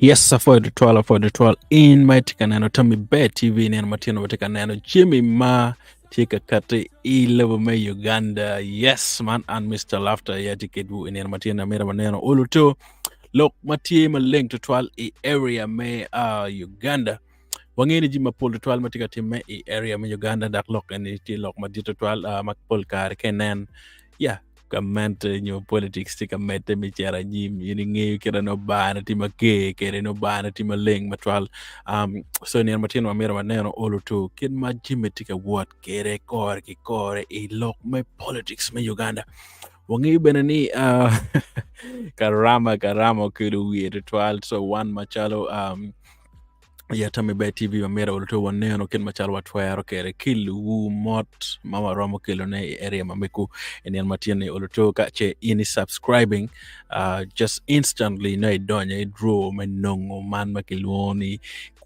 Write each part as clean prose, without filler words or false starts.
Yes, for the 12 in my tikanano Tami Bear TV and Martino Tikanano Jimmy Ma Tika Kati level me Uganda. Yes, man, and Mr. Laughter Yatikedu in Martina Miramanano Uluto. Look, Matima link to 12 area me Uganda. Wangeni jima pol to 12 matika time area me Uganda that look and it look madito 12 makpol kar kenen. Yeah, comment nyo politics tika mete mi chera jim yini ngi kira no bana tima ke kere no bana tima leng matwal so ni matino amira maneno olu to kid ma jime tika what kere kore ki kore lok me politics me Uganda wangi benani karama kudu weird twal so one machalo ya Tami Bear TV mamera uloto waneno ken machalo watwero kere kilu mot mama romo kilo ne area mamiku enian matiene uloto kache ini subscribing just instantly na idonya draw menongo man makiloni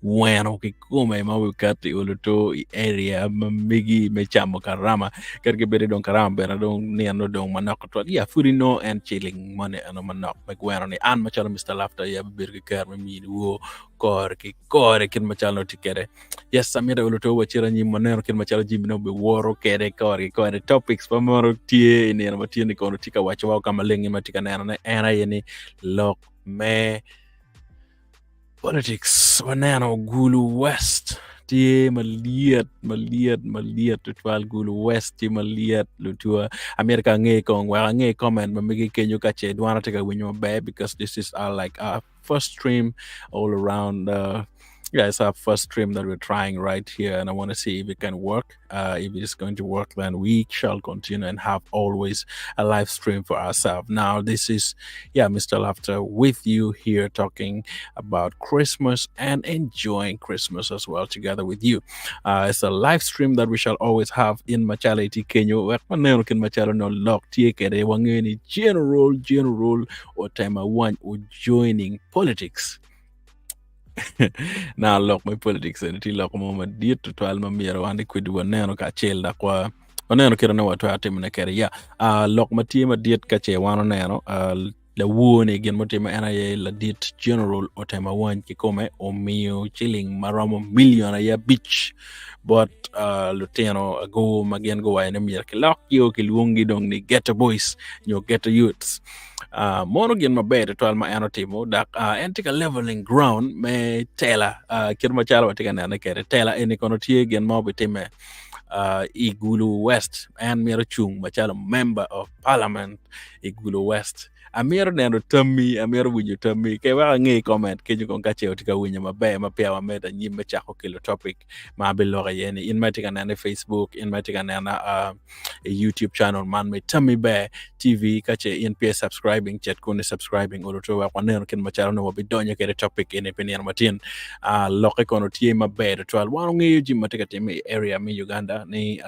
bueno kikume mawikati uloto area mamigi mechamo karama kerke bere don karama bere don niano don manako to ya furino and chilling money ano manok magweno ni an machalo Mr. Laughter ya bere kerme mi wo kore kin machalo tikere yes samira uloto wachira nyi monero kin machalo jimino be woro kere kore topics pamoro tie ni matie ni kono tika wacho wao kama lengi matika na era yeni lok me politics wanano gulu west tie maliat to twal gulu west tie maliat lutua America nge kong wa nge comment mamigi kenyo kache dwana tika winyo be because this is our first stream all around yeah, it's our first stream that we're trying right here, and I want to see if it can work. If it is going to work, then we shall continue and have always a live stream for ourselves. Now, this is, Mr. Laughter with you here talking about Christmas and enjoying Christmas as well together with you. It's a live stream that we shall always have in Machality Kenya. Machalo no lock general Otema one joining politics. Now look my politics and till look mama dear to 12 mamira and quid one nano kachel da kwa oneno kira na watu ate mna kere ya look matima diet kache wano neno la wuone gen motima NIA la diet general Otema one kikome omio chilling maramo million ya beach but luteno go magen go wa enemir kilok yo kilwongi dong ni ghetto boys nyo ghetto youths mono gen maber to alma anotimo dak entika leveling ground me tela kirma chala watika na kere tela eni kono tie gen mo betime Igulu West and mero chung machalo member of parliament Igulu West amiro neno Tami amiro winyo Tami ke wa ngi comment ke jukon kache otika winyo mabe mapia wa meta nyimbe chako kilo topic mabiloga yeni in matika na Facebook in matika na YouTube channel man me Tami Bear TV kache in PS subscribing chat kone subscribing oloto wa kwaneno ken machalo no wabidonya kere topic in epinian matin loke kono tie mabe to al wano ngi jim matika teme area mi Uganda ni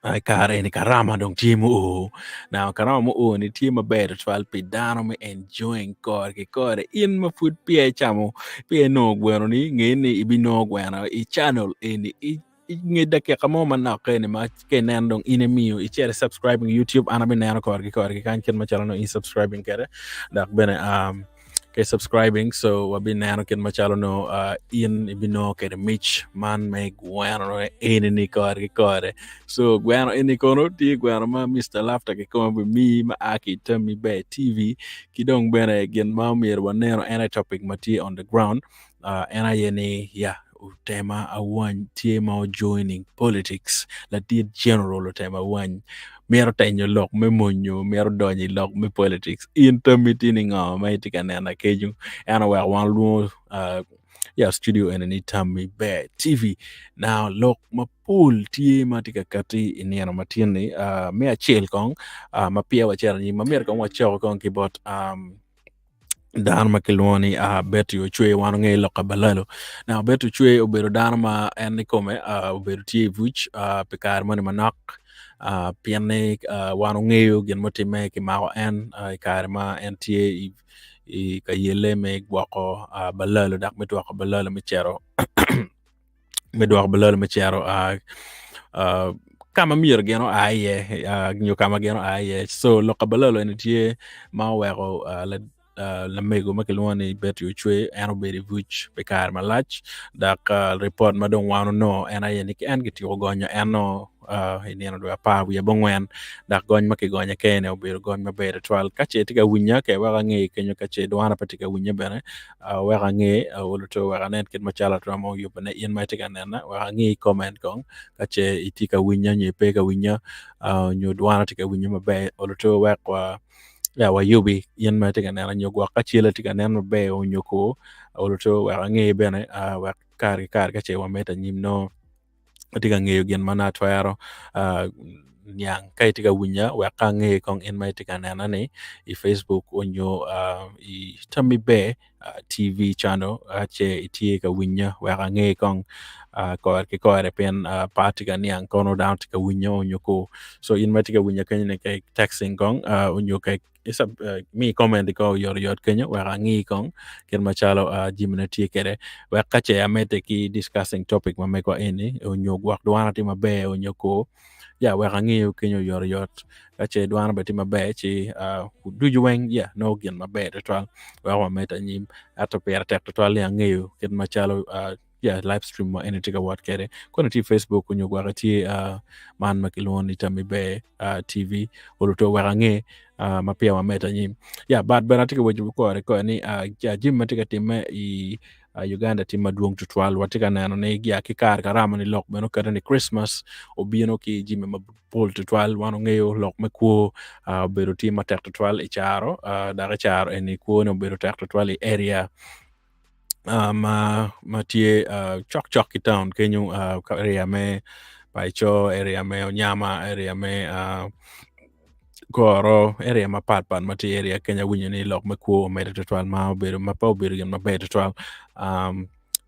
ay kare ni karama dong timu now karama mo ni timu better 12 pidano me enjoying kore in ma food pia chamo pia no gwero ni ngeni ibino gwero I channel ini ngi dake kamo man na kene ma kenen dong inemiyo I chere subscribing YouTube anabi na kore kan ken ma chalo no in subscribing kere dak bene kay subscribing so wabi nano ken machalo no in ibino kay Mitch man may guano ni kore so guano ini kono ti guano ma Mr. Laughter ke koma bi mi ma aki Tami Bear TV kidong bene gen ma mir wanero any topic mati on the ground and I yeni Otema awan TMO joining politics la did general Otema awan mero tanyo lok me monyo mero donyi lok me politics intermitting nga may tika na keju ana wa wan lu studio and any Tami Bear TV now lok ma pool tie matika kati iniana matini me achel kong mapia wachera ni mamer kong wacho kong kibot dan makilwoni betu yo chwe wano nge loka balalo now betu chwe obero dan ma en kome obero tie vuch pekar mani manak piane wano ngeyo gen motime ki mao en kar ma en tie I kayele me gwako balalo dak me gwako balalo me chero me gwako balalo me chero kama mir geno aye nyo kama geno aye so loka balalo en tie ma wero la lamego makilwani bet yu chwe eno beri vuch bekar malach dak report madong wano no ena yenik en giti ogonyo eno ineno do pa wi bongwen dak gony makigonya kene obiro gony maber twal kache tiga winya ke waga nge kenyo kache dwana patika winya bene waga nge woluto waga nen kit machala tramo yubene yen mai tiga nena waga nge comment kong kache itika winya nyepe ka winya nyo dwana tiga winya maber woluto wakwa ya wa yubi yen ma tiga nena nyogwa kachile tiga nena be o nyoko oloto wa nge bene wa kar kache wa meta nyimno tiga ngeyo gen mana twaro nyang kai tiga winya wa ka nge kong en ma tiga nena ni I Facebook onyo I Tami be TV channel che itie ka winya wa ka nge kong ko pen party ga nyang kono down tiga winya onyo ko so in ma tiga winya kanye kai texting kong onyo kai isa mi comment ko yor kenya wa ngi kong ken machalo jimna tie kere wa kache amete ki discussing topic ma me ko eni onyo gwak dwana ti mabe onyo ko ya wa ngi kenyo yor kache dwana beti mabe chi duju weng ya no gen mabe to wa meta nyim ato per tek to ya ngi ken machalo ya live stream mo eni tiga wat kere kono ti Facebook onyo gwak ti man makilon ni Tami be TV oluto wa ngi mapia wa meta nyim ya bad bana tika wajibu ko ni ya jim matika time I Uganda tima duong tutwal watika nano ne ya kikar karama ni lok beno kada ni Christmas obieno ki jim ma pol tutwal wano ngeyo lok me kuo bero tima tek tutwal icharo daga charo eni kuo no bero tek tutwal I area ma tie chok ki town kenyu area me paicho area me onyama area me goro area ma pat mati area Kenya winyo ni lok me kuo mede tutwal ma obedo ma pa obedo gen maber tutwal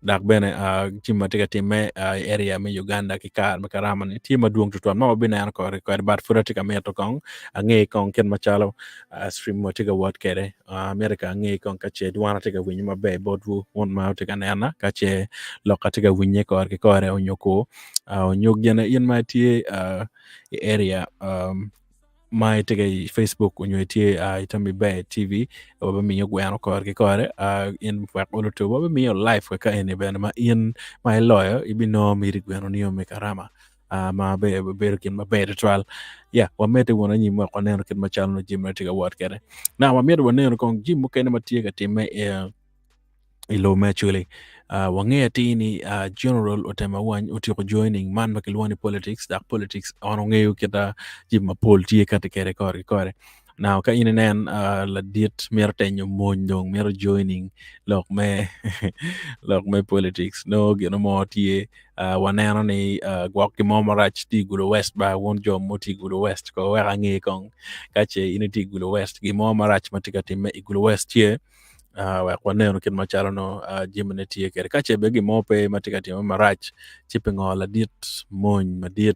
dak bene chima tiga time area me Uganda kikar me karama ni tima duong tutwal ma obina yan kore bat fura tiga meto kong ange kong ken machalo stream mo tiga wat kere America ange kong kache duwana tiga winyo maber bodwu won ma tiga nena kache loka tiga winyo kore onyoko onyok jena yen ma tie area my tege Facebook onyo tie Tami be TV oba miyo gwano kore in fak oloto oba miyo live ka ene ben ma in my lawyer ibino miri gwano niyo me karama ma be kin ma be trial ya wa mete wona nyi ma koneno kin ma chalo jim na tiga wat kere na wa mete wona ko jim mo kene ma tie ka time ilo actually wange tini general Otema wan utiko joining man makilwani politics dak politics ono ngeyo kita jima pol tie kate kere kore now ka inen la diet mer tenyo mondong mer joining lok me lok me politics no gino mo tie waneno ni gwak ki mo marach ti gulo west ba won jo moti gulo west ko wa nge kong kache initi gulo west gi mo marach matika time gulo west tie waneno kin machalo no jimne tie kere kache be gimo pe matika timo marach chipe ngola diet mon madiet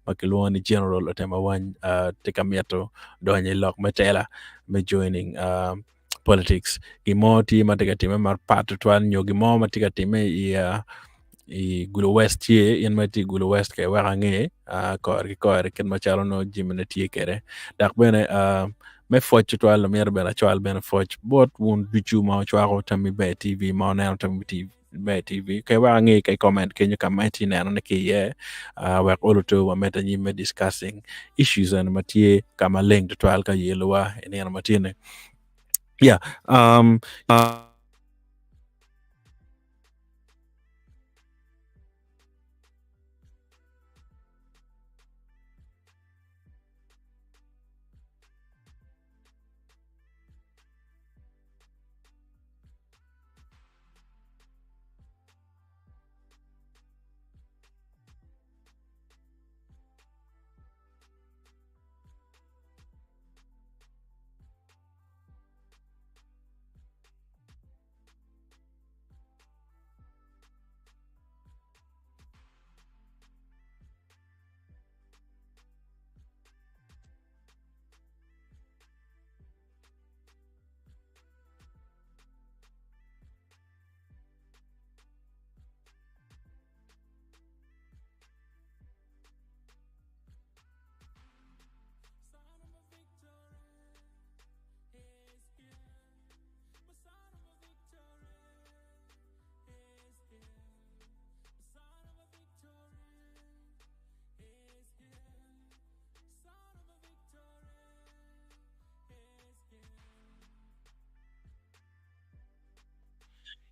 makilwoni general Otema wan tika mieto donye lok metela me joining politics gimo ti matika timo mar patu twan nyo gimo matika time I gulo west ye yen mati gulo west ke wa nge kor ken machalo no jimne tie kere dak bene me foch twal mer bena chwal bena foch bot won bichu ma chwaro Tami be TV ma na Tami TV be TV ke wa nge ke comment kenyo kamati na no ke ye wa oloto wa meta nyi me discussing issues and matie kama link twal ka yelwa ene matine yeah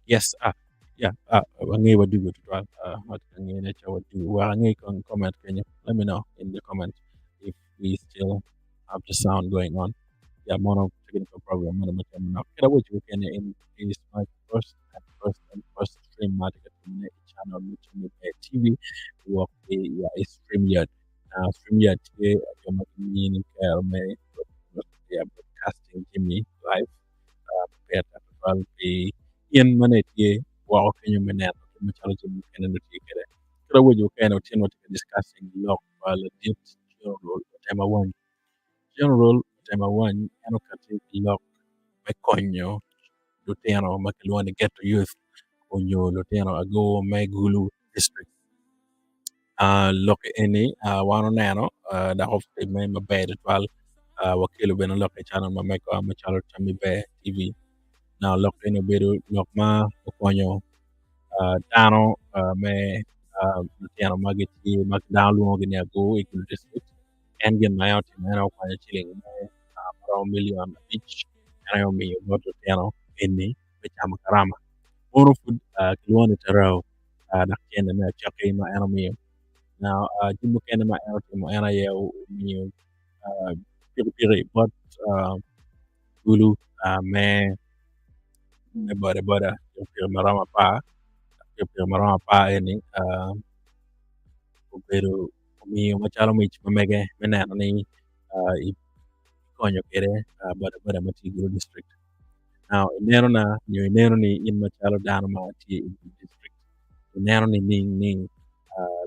Yes, yeah, wangi wadu good well. What can you nature what do? Wangi can comment. Can you let me know in the comment if we still have the sound going on? Yeah, mono technical problem. Mono material. Kaya which we can in is my first stream market in the channel which we pay TV. Work yeah, is StreamYard. StreamYard here. Yung magiging kaya may yeah broadcasting Jimmy live. Peta total be yen manet ye wa o kenyo menen to machalo jim kenen no tikere kero wojo keno tino tika discussing lok wala dit general tema one general tema one ano kati lok me konyo luteno makelwane get to youth onyo luteno ago me gulu district lok eni wano neno da hofte me mabede twal wakilo beno lok e channel ma meko machalo tami be tv now lok eno bedo lok ma okonyo dano me lutino magi ti mag dano luongo ni ago e Gulu district en gin ma yot ma en okonyo chiling me maromo milion abich en omiyo god lutino eni me chamo karama oro fud kilwoni tarau dak tiende me choke ma en omiyo now jumbo kende ma en otimo en ayew omiyo pikipiki bot Gulu me boda pikipiki maromo apar pikipiki maromo apar eni obedo omiyo machalo mich mamege mineno ni ikonyo kede boda matiyo i Gulu district. Now ineno ni in machalo dano matiyo i Gulu district ineno ni ning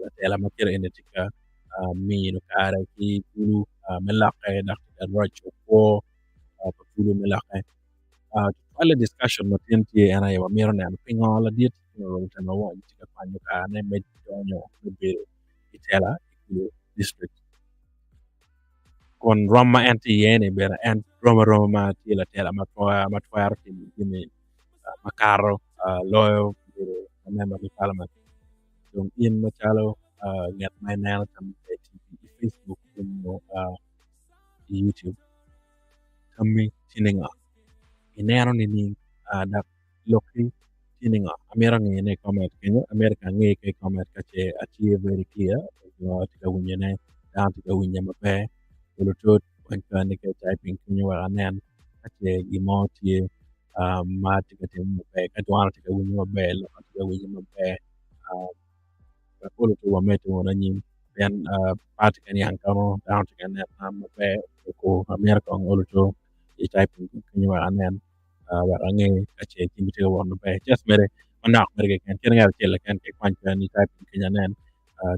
latela ma kede ene tye ka miyo kare ki Gulu me lokke dok tye ka roc okwo pa Gulu me lokke tutwale discussion mathin tye en aye wamito neno pingo ladit tema wany tye ka kwanyo kane me donyo me bedo i tela i Gulu district kun rom ma en tye iye ni bene en romo ma tye latela ma twero timo jami makaro loyo bedo member me parliament dong in macalo ngat ma ineno tami i Facebook kunyo i YouTube tami tininga ineno ni ning dak loki tininga amira ng'eyo ne comment kenyo amira ka ng'eyo ke comment kache atye very clear tika winjo ne dan tika winjo maber olo tot wany kane ke typing kenyo wek anen kache gimo tye ma tika timo maber ka dwano tika winjo maber loko tika winjo maber olo to wameto wona nyim then party kan yang kano down tika net maber ko amira kong olo to i typing kenyo wek anen wek ang'e kache jimbi tika won maber just mere manak mere ke ken kene ngat chele ken ke kwan kan i typing kenya nen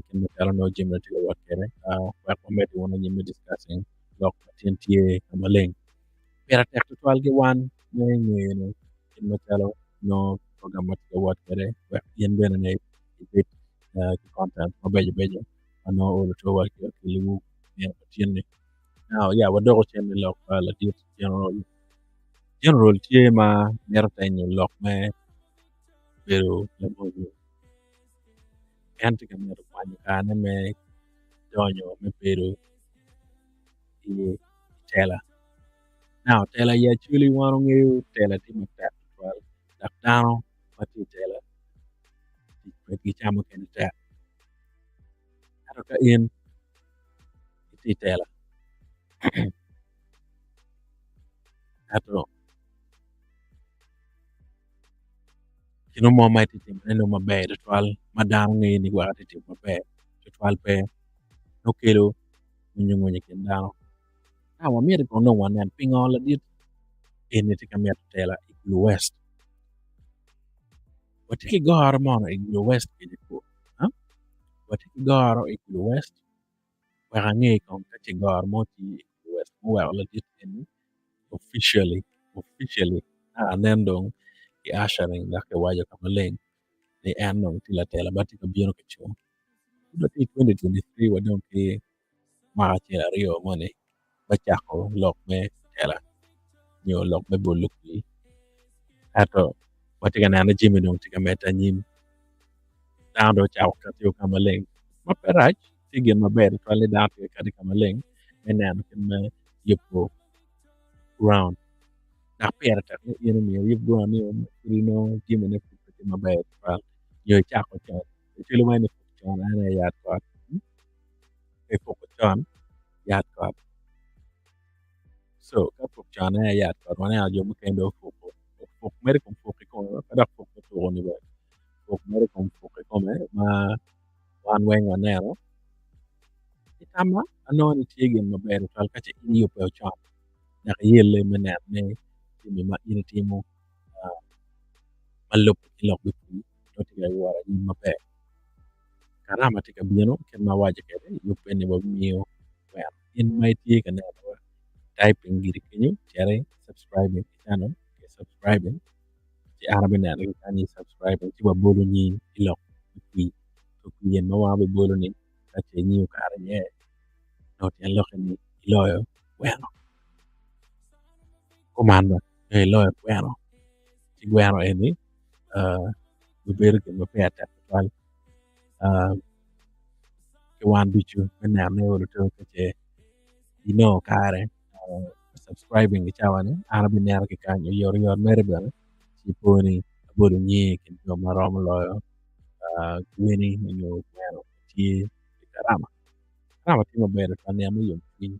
ken matelo no jimbi tika wot kene wek wameto wona nyim discussing lok matin tye kamaleng pera tek tutwal gi wan ne ng'eyo no ken matelo no program matika wot kene wek yen bene ne ibit ki content mabejo bejo ano olo to wek kilu ne matin ni now yeah wadoko chen ni lok ladit general tye ma mito tenyo lok me bedo lamoyo en tye ka mito kwanyo kane me donyo me bedo i tela now tela ya actually wan ong'eyo tela tye matek tutwal dak dano ma tye i tela tic gicamo kene tek ento ka in itye i tela ento gino mo ma itye timone no maber tutwal ma dano ng'eyo ni gwaka tye timo maber tutwal pe nokelo ng'unyong'unyo i kin dano now wamyero kono dong wanen pingo ladit eni tye ka mito tela i Gulu West watye ki goro mono i Gulu West kede po watye ki goro i Gulu West wek ang'e kong kache goro mo tye i Gulu West moweko ladit eni officially anen dong i ushering dak ki wajo kamaleng ni en dong tye latela ba tye ka bino kacung ba tye 2023 wadong ki mwaka acel aryo moni ba cako lok me tela nyo lok me bolo kuli ento watye ka neno jami dong tye ka medde anyim dano dong cako ka tiyo kamaleng ma pe rac tye gin maber tutwal ni dano tye kadi kamaleng me neno kit me yubo ground dak pire tek ni in omiyo yub ground ni kadi no jami ne maber twal yo ichako chon ichulo mana pok chon an e yat kot e poko chon yat kot so ka pok chon an e yat kot wane jo mukene opoko pok mere kon pok ikome kada pok otuko ni be pok mere kon pok ikome ma wan weng waneno itama ano nitie gin maber twal kacha ing'iyo peo chon nyaka iyele mineno ni timbe ma in itimo maloko ilok gi pii to tiga yuara in maber karama tika bino ken ma wacho kede yupe ni wamiyo wer in ma itie ka neno typing giri kinyo chere subscribing channel ke subscribing ci ana bi neno ki kanyi subscribing ci wabolo nyi ilok gi pii to kuyen ma wabe bolo ni kache nyiyo kare nye no tien loke ni iloyo gweno komanda iloyo gweno ci gweno eni bebedo gin maber tek twal ke wan ducu meneno olo to kache ino kare subscribing gi cawane ana bi neno ki kanyo yor mere bene ci poni abolo nyi kin jo maromo loyo gweni nyo gweno tie karama karama ti maber twal ni amiyo piny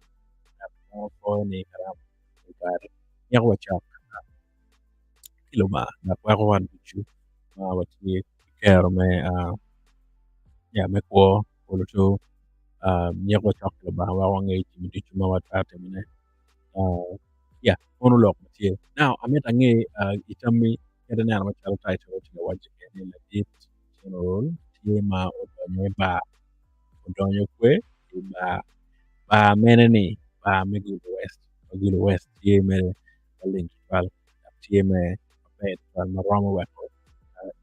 mo ni karama kare nyak wachok kilo ba na kwako wan ducu ma watie kero me ya me kwo olo to nyak wachok kilo ba wa wange chimi ducu ma watate mene ya ono lok matie now amit ange itami kede neno machalo title to wacho kene la it general tie ma odonyo kwe i ba mene ni ba me Gulu West tie me link twal tie me maber twal maromo weko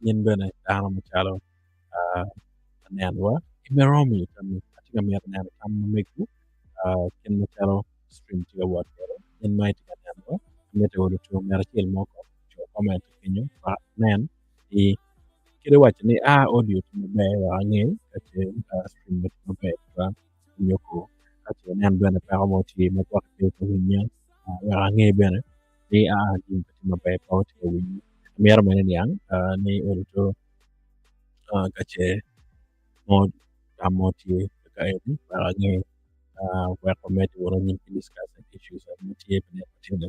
in bene dano machalo anenwa imeromo itami atinga mier neno tam mamegu ken machalo stream tiga wat kero in ma itiga neno amete olo to mera chiel moko cho comment pinyo pa nen i kede wacho ni audio to maber ang'e kache stream to maber twal nyoko kache nen bene peko moti makwak to winya ang'e bene ni gin to maber pa oti winyi miero mene niang ni olo to kache mo amoti ka edi para ang'e weko meti woro nyin ki discuss issues motie pene patinde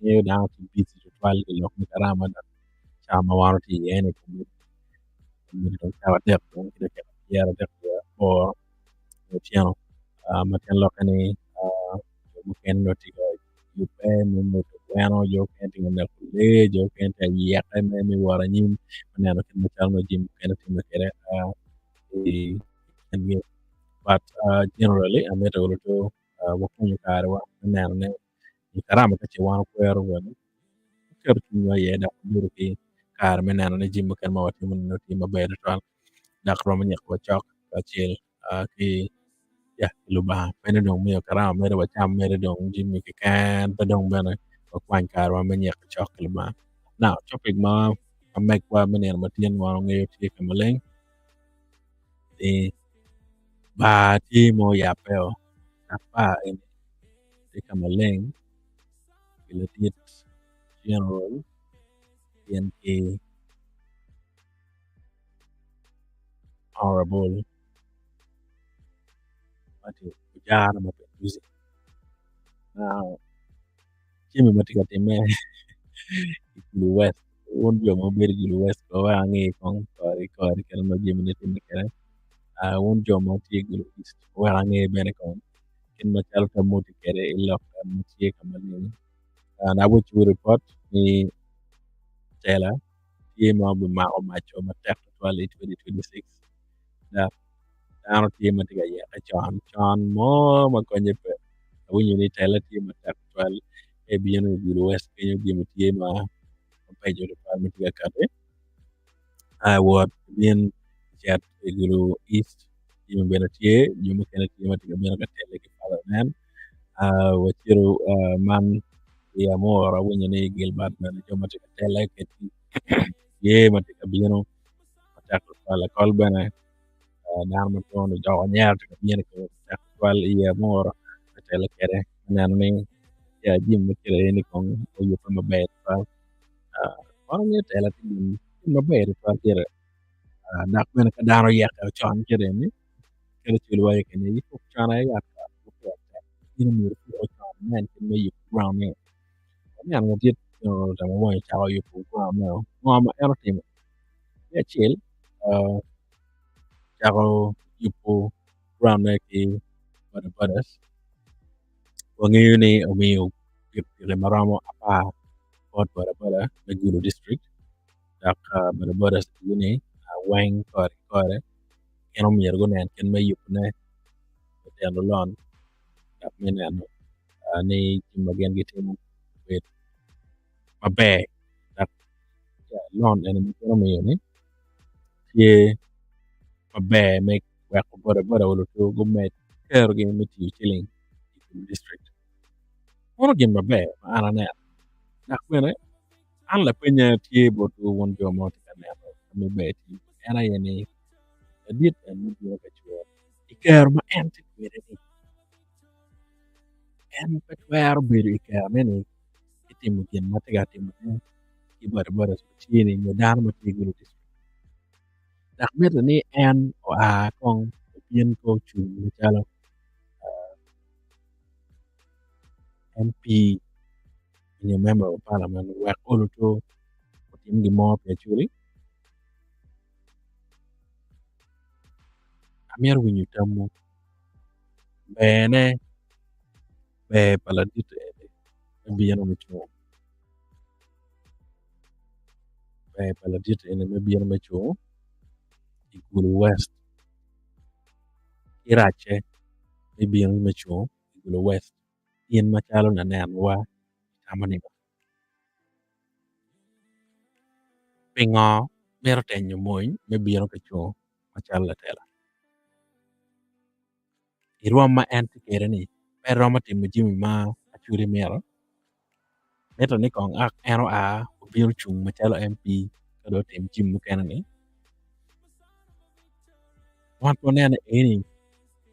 ni down to busy to twal gi lok ni karama da chama wano ti ene kumbi to kawa dek to kide ke yara dek or tiano maten lokani mo ken no ti yupe mi mo to bueno yo ken ti na kule yo ken ta yaka me mi wara nyin neno ken mo chal no jim ken ti me kere and we but generally I met a little wakunyo kare wa neno ne karama kache wan kwero weno kero kinyo ye da buru ki kare me neno ne jim ken ma wati mo no ti maber twal dak ro nyak wachok kachil ki ya luba mene dong miyo karama mere wacham mere dong jimmy ki kan pa dong bene wakwany kare wa menyak chok luba now topic ma amek wa menen matien wa ngeyo ti kamaleng ni ba ti mo ya peo apa ini ti kamaleng ile tit general yang ki honorable mati ujar ma music now Jimmy matika time Gulu West won jo mo ber Gulu West ko wa ngi kon kori kel no Jimmy ne time kere won jo mo ti Gulu East wa ngi bene kon kin ma chal ta moti kere ilok mo ti kamaleng na wo chu report ni tela ti mo bu ma o macho ma tek 2026 da ano ti ma tiga ya chon mo ma konye pe awinjo ni tela ti ma tek 12 e bieno Gulu West kenyo gimo ti ma pejo to pa mi tiga kate I would bien chat e Gulu East gimo bena ti gimo kena ti ma tiga bena ka tele ki pala nan wachiro man ya mo awinjo ni Gilbert bena joma tiga tele ke ti ye ma tiga bieno ma tek pala kol bena nan ma tono jawa nyar tiga bieno ko tek pala iya mo tele kere nan ni ya jim kere ni kon o yo pa maber pa wano ni tele ti maber twal kere dak bene ka dano yeka chon kede ni kede chul waye kene yiko chana ya ka ini mir ko chon men kin me yik ground ne yan ngadit no da mo waye chawa yik ground ne ngoma ero tim ya chil chawa yupo ground ne ki badas wangi ni omiyo le maramo apa pot bada me Gulu district dak badas ini wang kore keno mir go nen ken me yup ne telo lon dak minen ni magen gitu wit mabe dak lon en mi kono mi ni ye mabe make wek bora wolo to go met kero gi mi ti chilling district ono gin mabe ana ne dak mene an la penya tie bo to won jo mo ti ne mi be ti ana ye ni edit en mi jo ka chwo ikero ma en ti kwere ni en petwer bir ikero ni itimo gin matiga timo ki bora so chini mo dan mo ti Gulu district đặc biệt là ni en con viên cô chủ chalo MP ni member of parliament work all to tim gi mo pe churi amier winyu tamu bene be paladit bien mo chu be paladit en me bien mo chu i Gulu west irache me bien mo chu i Gulu west yen machalo na nen wa tamani pingo mero tenyo moy me bien ko chu machalo tela irwa ma en ti kere ni pero ma timo jimi ma achuri mero neto ni kong ak eno obiro chung machalo MP kado tim jim mukene ni wan po nene eni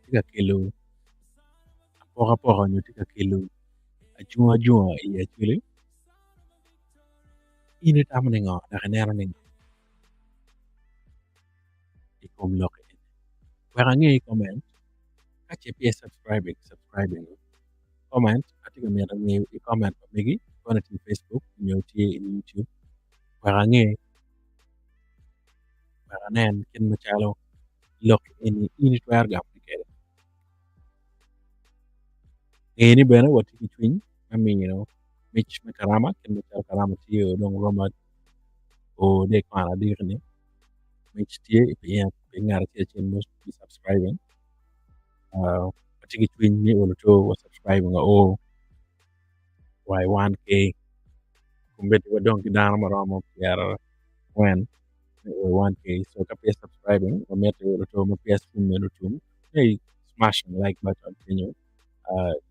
tika kelo apoka nyo tika kelo ajunga i achuli ini tamani ngo daka nero ni ikom loke weka ngi comment kache pia subscribing comment atika mera ngi i comment pa migi kona ti Facebook nyo ti in YouTube weka ngi weka nen kin machalo loke ini twer gam kede ini bene wati ki twin amino mich me karama kin machalo karama ti dong roma o de kwana dirni mich ti pia ngara ti chen most be subscribing wati ki twin ni wolo to was subscribing o why 1k kumbet wadong ki dana maramo yara when 1k so ka pia subscribing o met wolo to mo pia fun melo tum hey smashing like button pinyo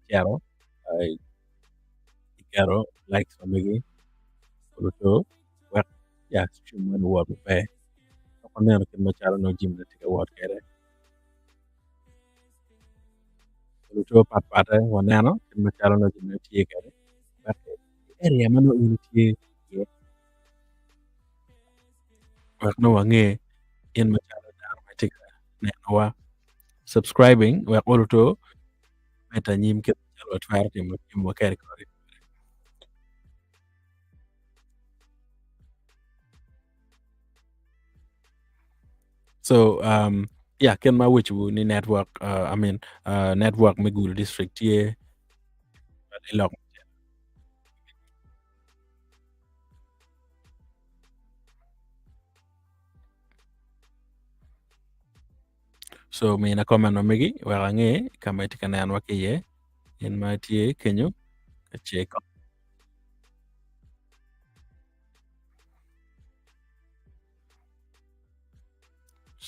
chiaro chiaro like family wolo to wek ya stream man wo be ko neno kin machalo no jim de tika wot kere wolo to pat waneno kin machalo no jim de tie kere but area mano in tie wek no wange in machalo dar ma tika neno wa subscribing wek wolo to meta nyim kin machalo twar tim mo kere kore so yeah ken ma which ni network I mean network me Gulu district tie ilok so mina comment no migi weka nge kama tika neno wa kiye in ma tie kenyo check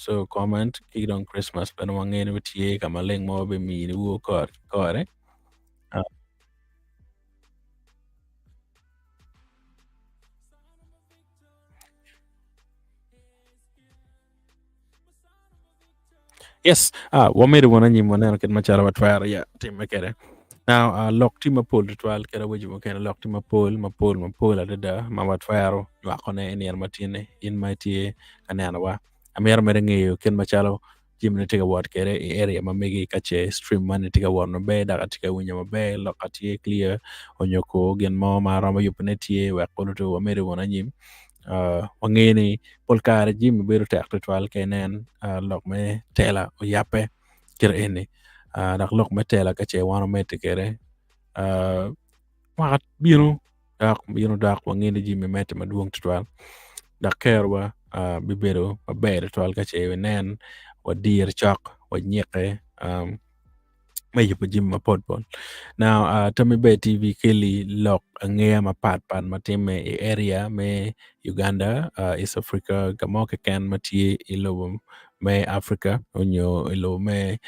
so comment kidong Christmas pero wangene tie kama leng mo be mi ni wo kore yes wamere wona nyim waneno ket machalo watware ya tim kere Now, lock team a poll ritual kera waji mo kena lock team a poll adada mamat faro wa kone en yer matine in mighty kanana wa amer merenge yo ken machalo jim ne tiga word kere e area ma megi kache stream man tiga word no be daga tiga winya ma be lock atie clear onyoko gen mo ma rama yupne tie wa kono to amere wona nyim wangeni polkar jim beru tek ritual kenen lock me tela o yape kere ene dak lok metela ka che wano mete kere wakat bino dak wangene jimi mete maduong tutwal dak kerwa bibero mabere twal ka che nen wa dir chok wa nyeke may pa jim ma podpon now Tami Bay TV kili lok angea ma pat matime e area me Uganda East Africa gamoke kan matie ilo me Africa onyo ilo me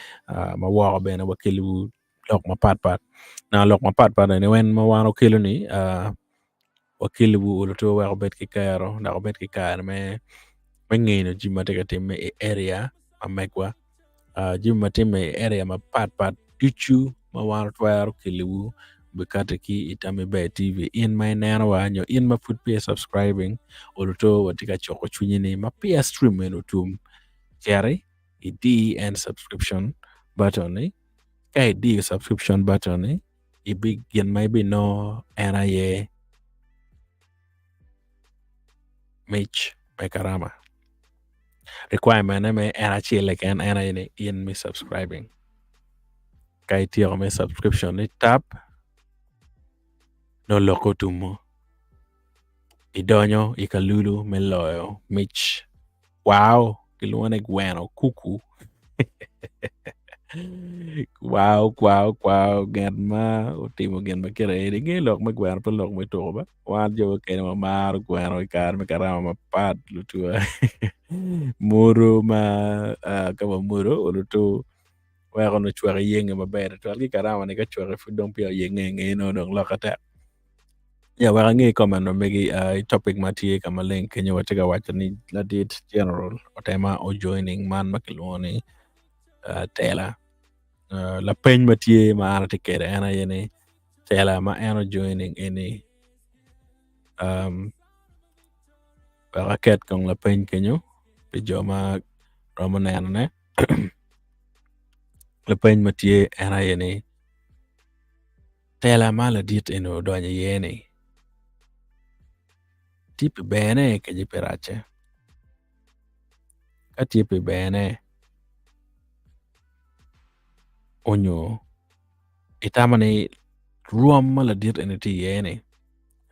ma wa bena wakili lok ma pat now lok ma pat ne wen ma wano kilo ni wakili bu ulo to wa bet ki karo na bet ki kar me ngino jima teka time e area amekwa jim matime area ma pat tuchu ma wan twar kiliwu bekate ki Itami Bay TV in my nana wanyo in ma put pay subscribing oluto watika choko chunyini ma pay stream en utum kere I D and subscription button ni kay D subscription button ni I big gen maybe no NIA Mitch Mekarama requirement me NIA like an NIA in me subscribing kay tiyo me subscription ni tap no loko tumo idonyo ikalulu meloyo Mitch wow kiluane guano kuku wow gan ma utimo gen ma kere ede ge lok ma guano pa lok ma to ba wan jo ke ma mar guano ikar me karama ma pat lutua muro ma kama muro lutu wa kono chwa yenge ma ber to algi karama ne ka chwa fu dom pia yenge no dong lokata ya wa ngi comment no megi topic matie kama link kenyo watega wacha ni la date general Otema o joining man makiloni tela la peny matie ma ana tikere ana yene tela ma ana joining any raket kong la peny kenyo pe joma romane ne la peny matie ana yene tela ma la dit eno donye yene tipi bene ke jiperache ka tipi bene onyo itamani ruom ma la dit eno ti yene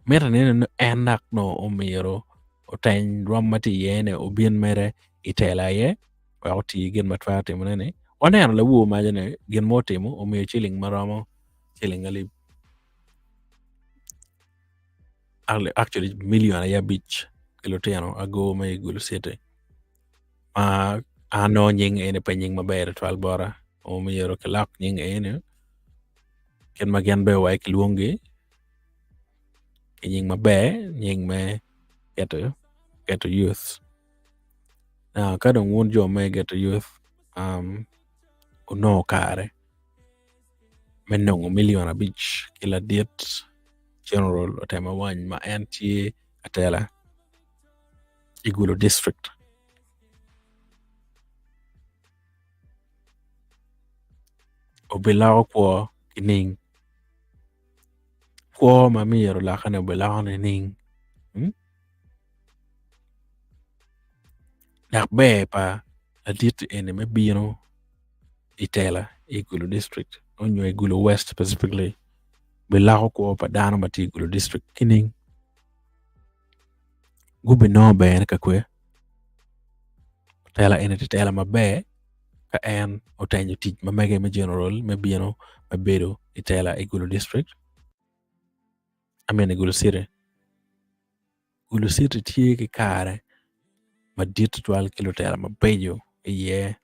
mera nene enak no omiro otany ruom mati yene obien mere itela ye wa oti gen matwate munene waneno la wuo majane gen motimo omiyo chilling maromo chilling actually million ya bich kiloteno ago may gulu sete ano nying ene pa nying maber twal bora omiyo kelak nying ene ken magian be wa kilwongi nying maber nying me get youth now kadong won jo me get youth uno kare menongo million abich kila diet general Otema wany ma anti atela igulu district obilao kwa kining kwa mamiro lakane obilao ni ning dak be pa adit ene me bino itela igulu district onyo igulu west specifically bilao kwa pa dano mati igulu district kining gubi no be ene kakwe tela ene tela mabe ka en otanyo tich mamege me general me bino mabedo itela igulu district igulu city tie ki kare madit twal kilo tela mabejo iye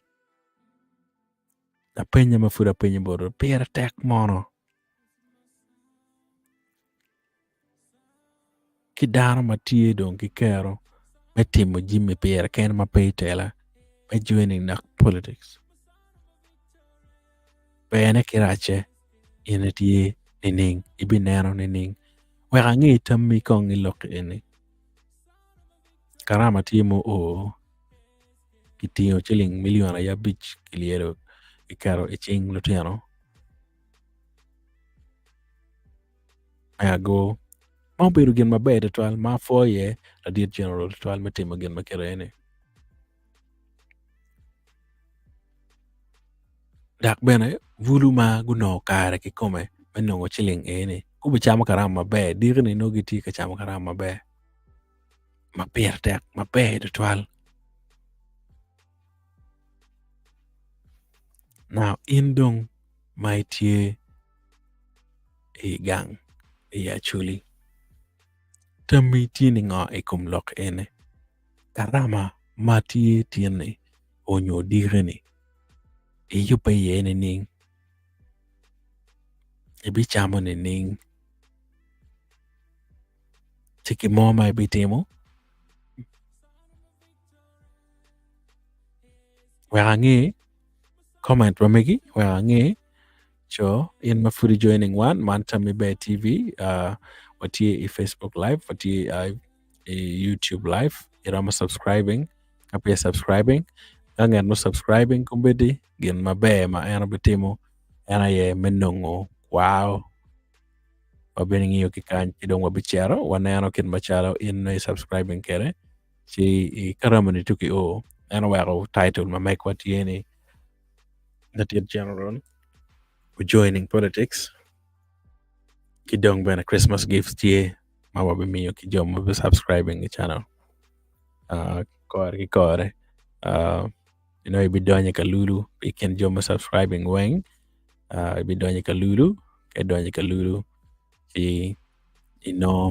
na penya mafura penya boro pera tek mono ki dano matie don ki kero me timo jimmy pera ken ma pay tela me joining na politics bene kirache ene tie nining ibi neno nining weka ngi Tami kong ilok ene karama tie mo o kitiyo chiling milion ayabich kiliero ikaro iching lutiano go mau bedo gin maber twal ma foye adiet general twal matimo gin makero ene dak bene vulu ma guno kare kikome menongo chiling ene kubi chamo karama maber dirni no giti ka chamo karama maber maber tek maber twal now in dong mai tie e gang e achuli Tami tieni ngo e kum lok ene karama ma tie tiene onyo dirni e yupa yene ning e bi chamo ni ning tiki mo mai bitimo wangi comment ramegi wangi cho in mafuri joining one man Tami Bear TV watie Facebook live watie YouTube live irama subscribing kapia subscribing kangen no subscribing kumbedi gin mabe ma ana bitimo ana ye menongo wow wabening iyo kikan idong wabichero wanano kin macharo in no subscribing kere si karama ni tuki o ana wako title ma make watie ni that general joining politics kidong bena Christmas gifts tie mawabe miyo kijom mabe subscribing the channel kore ibidonye ka lulu iken jom subscribing weng ibidonye ka lulu kedonye ka lulu si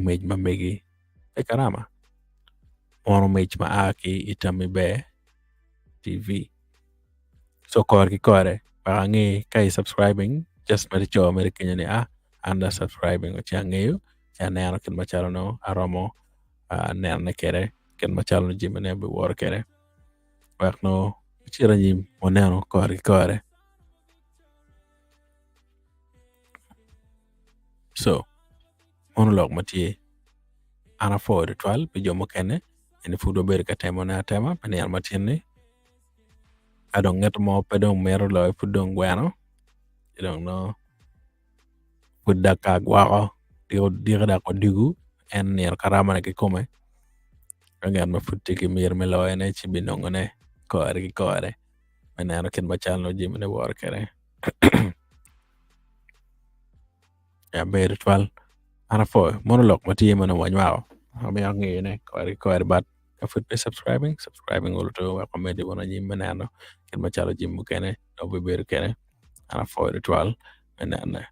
mej mamegi karama mono mej ma aki Tami Bear TV so kore pangi kai subscribing just maricho amerikanya ni anda subscribing o changeyo chanero kin machalo no aromo nerne kere kin machalo no jimene be wor kere wakno chira nyim moneno kore so monolog matie ana forward 12 pe jomo kene ene fudo ber ka temo na tema panel matini adong nget mo pedong mero lo pudong gwano I don't know pudda ka gwako dirda ko digu en ner karama ne kikome kangen ma futti ki mir me lo ene chibinongo ne kore menano kin machal no jimene wor kere ya ber twal ana fo monolog matie mana wanywao ami angi ne kore bat afut be subscribing all to wa comedy wona nyim menano kin machalo jimmu kene do be ber kene ana fo twal menano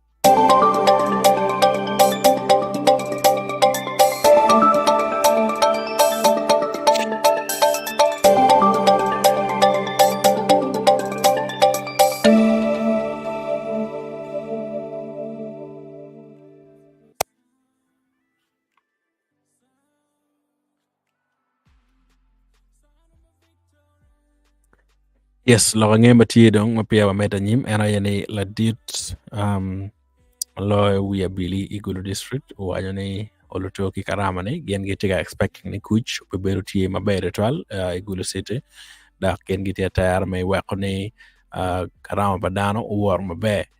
yes lo nge matie dong mapia wa meta nyim ana yani la dit lo we abili igulu district wanyo ni oluto ki karama ni gen gitiga expecting ni kuch be beru tie maber twal igulu city da gen gitia tayar me wako ni karama badano war mabe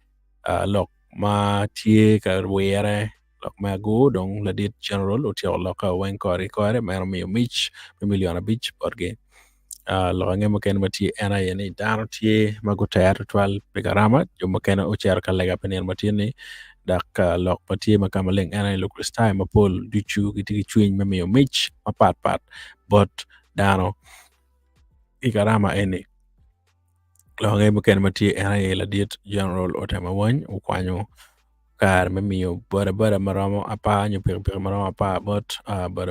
lok ma tie ka were lok ma go dong la dit general otio loka wen kore mer mi mich miliona beach porge lo nge mo ken mati ana yani dano tie mago tayar twal pe karama jo mo ken o cher ka lega penel mati ni dak lok pati makamaleng ana lo kristai mapol duchu giti chuin me mich mapat but dano ikarama ene lo nge mo ken mati ana la dit general Otema wan ukwanyo kar me miyo bora maramo apa nyo pir maramo apa but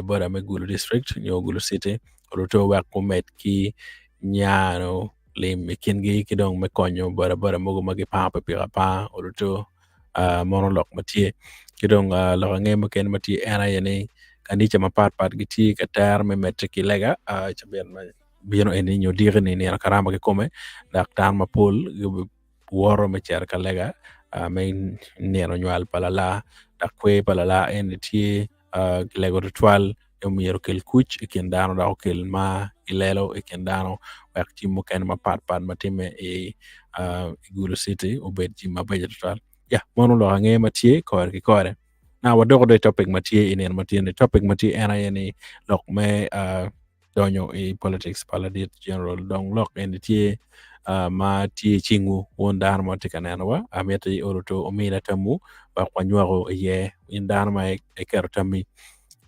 bora me Gulu district nyo Gulu city roto wa kumet ki nyano lim kingi kidong me konyo bora mogo magi pa pir pa roto monolog matie kidong lo nge mo ken mati ana yani kandicha mapat giti katar me metriki lega chaben ma bino eni nyo dirni ni karama ke kome dak tan mapol woro me cher ka lega main neno nywal palala da kwe palala en tie lego ritual yo miero kel kuch ikin dano da kel ma ilelo ikin dano wak chimo ken ma pat matime Gulu City ubed jima beje ritual ya mono lo ange matie kore ki kore na wadogo de topic matie inen matie ne topic matie ena yeni lok me donyo politics paladit general dong lok en tie ma tie chingu won dan ma tikaneno wa ameta oroto omina tamu ba kwanywago ye indan ma kero tami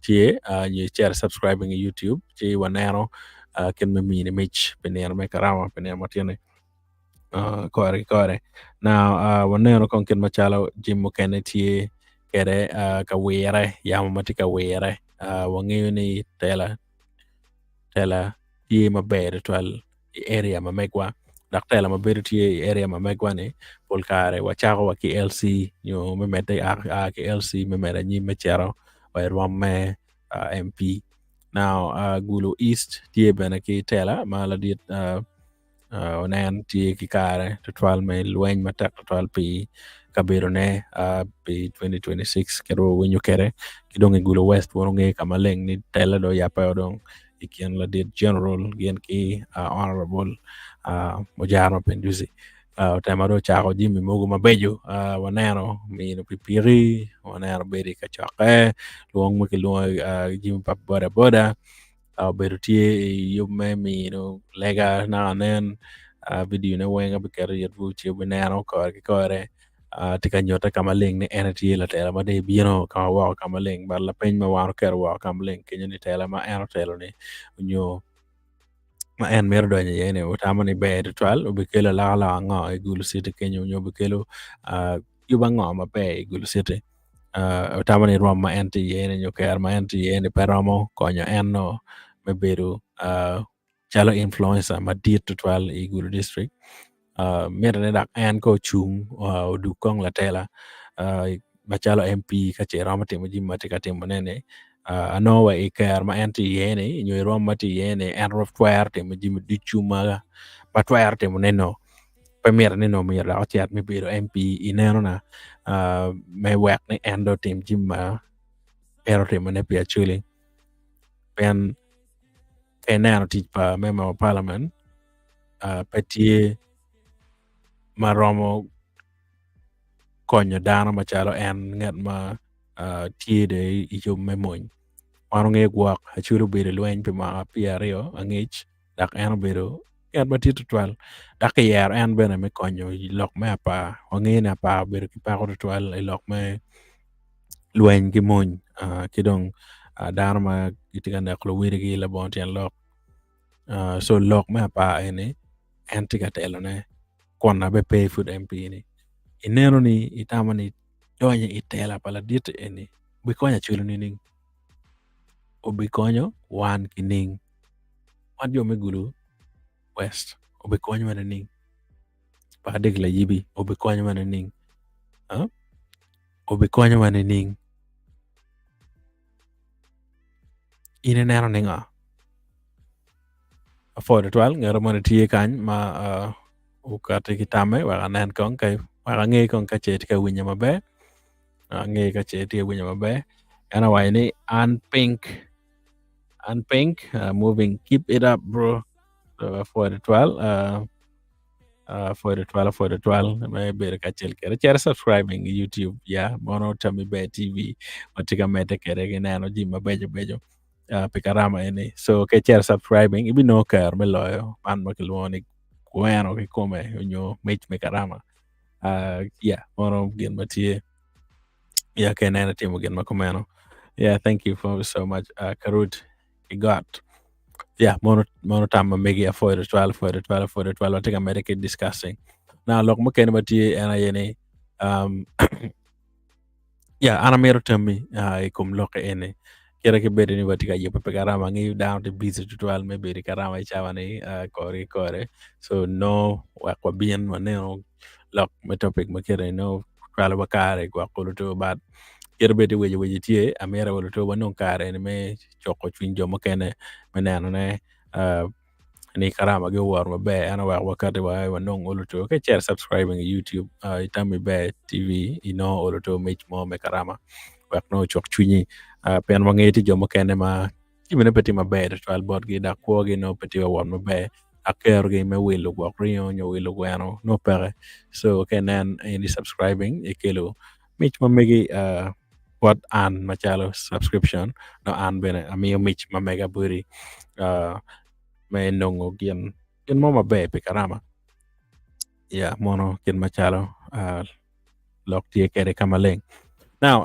tie you share subscribing YouTube tie wanero ken me mini mich penero me karama penero matiene kore na wanero kon ken machala jimmo ken tie kere ka were yamo matika were wangeyo ni tela tie maber twal area ma megwa daktela maber tie area ma megwa ni polkare wachako wa ki LC yo memete a ki LC memera nyi mechero wa romme MP now Gulu East tie bena ki tela mala dit onen tie ki kare to twal me lweny matak to twal pi kabiro ne pi 2026 kero winyo kere kidong Gulu West wono nge kamaleng ni tela do yapa odong ikian la dit general gen ki honorable Mojaro Penduzi Otema do chako jimmy mogo mabejo wanero mi no pipiri wanero beri kachoke luong mo ki luong jimmy pap boda beru tie yume mi no lega na nen video ne wenga bikero yet bu chi binero kore tika nyota kamaling ni energy la tela ma de bino ka wa kamaling bar la pen ma waro kero wa kamaling kenyo ni tela ma eno telo ni nyo ma en mer do yene Otama ni be twal ubikelo la ngo Gulu City kenyo nyo bikelo yuba ngo ma be Gulu City Otama ni rom ma enti yene nyo ker ma enti yene peromo konyo enno me beru chalo influencer ma dit twal Gulu district mere ne dak en ko chung du kong la tela machalo MP ka che rama timo jimma tika timo nene ano wa iker ma enti yene nyo rom mati yene en rof twer timo jimma dichuma pa twer timo neno premier neno mi ra chat mi biro MP ineno na me wek ni endo tim jimma ero timo ne pia chuli pen kenano tich pa member of parliament petie maromo konyo dano machalo en ngat ma tiede ichum memoñ wano nge gwak achuru bere lweny pe ma piario angich dak en bero ngat ma tito twal dak yer en bene me konyo lok me apa wange na apa bere ki pa ko twal lok me lweny ki moñ kidong dano ma itiga na klo wiri gi la bon tien lok so lok me apa ene en tiga telo ne konna be pay food MP ni ineno ni itama ni donye itela pala diet eni bikonya chulo ni ning obikonyo wan kining wan jo me Gulu West obikonyo mana ning pa degla yibi obikonyo mana ning obikonyo mana ning ine neno ninga afore twal ngero mana tie kany ma ukate kitame waka nen kong kay waka nge kong kache tika winya mabe nge kache tika winya mabe ana waini unpink moving keep it up bro for the 12 for the 12 may be kachel kere share subscribing YouTube ya mono Tami be TV matika mete kere ginano jima bejo pikarama ene so ke share subscribing ibi no kar meloyo man makilwoni kueno ke come nyo mech mekarama yeah mono gin matie yeah ke nana timo gin makomeno yeah thank you for so much Karut you got yeah mono tama megi for the 12 I think I'm medicated discussing now look mo ken matie ana yene yeah ana mero Tami kum loke ene kera ke bede ni watika yepe pekarama ngi down to busy tutorial me bede karama chawani kore so no kwa bien maneno lok me topic me kere no kwala bakare kwa kuluto bad kera bede weje tie amera wuluto wanon kare ne me choko chwinjo mo kene meneno ne ni karama ge war mabe ana wa wakati wa nong oloto ke share subscribing YouTube Tami be TV oloto mich mo me karama wak no chok chunyi pen mangeti jomo kene ma kimene peti maber twal bot gi da ko gi no peti wa mabe aker gi me wilo go rio nyo wilo gwano no pere so kenen ini subscribing ikelo mich mamegi what an machalo subscription no an bene amiyo mich mamega buri may nongo gien mo mabe pe karama mono gien machalo lok tie kere kamaleng now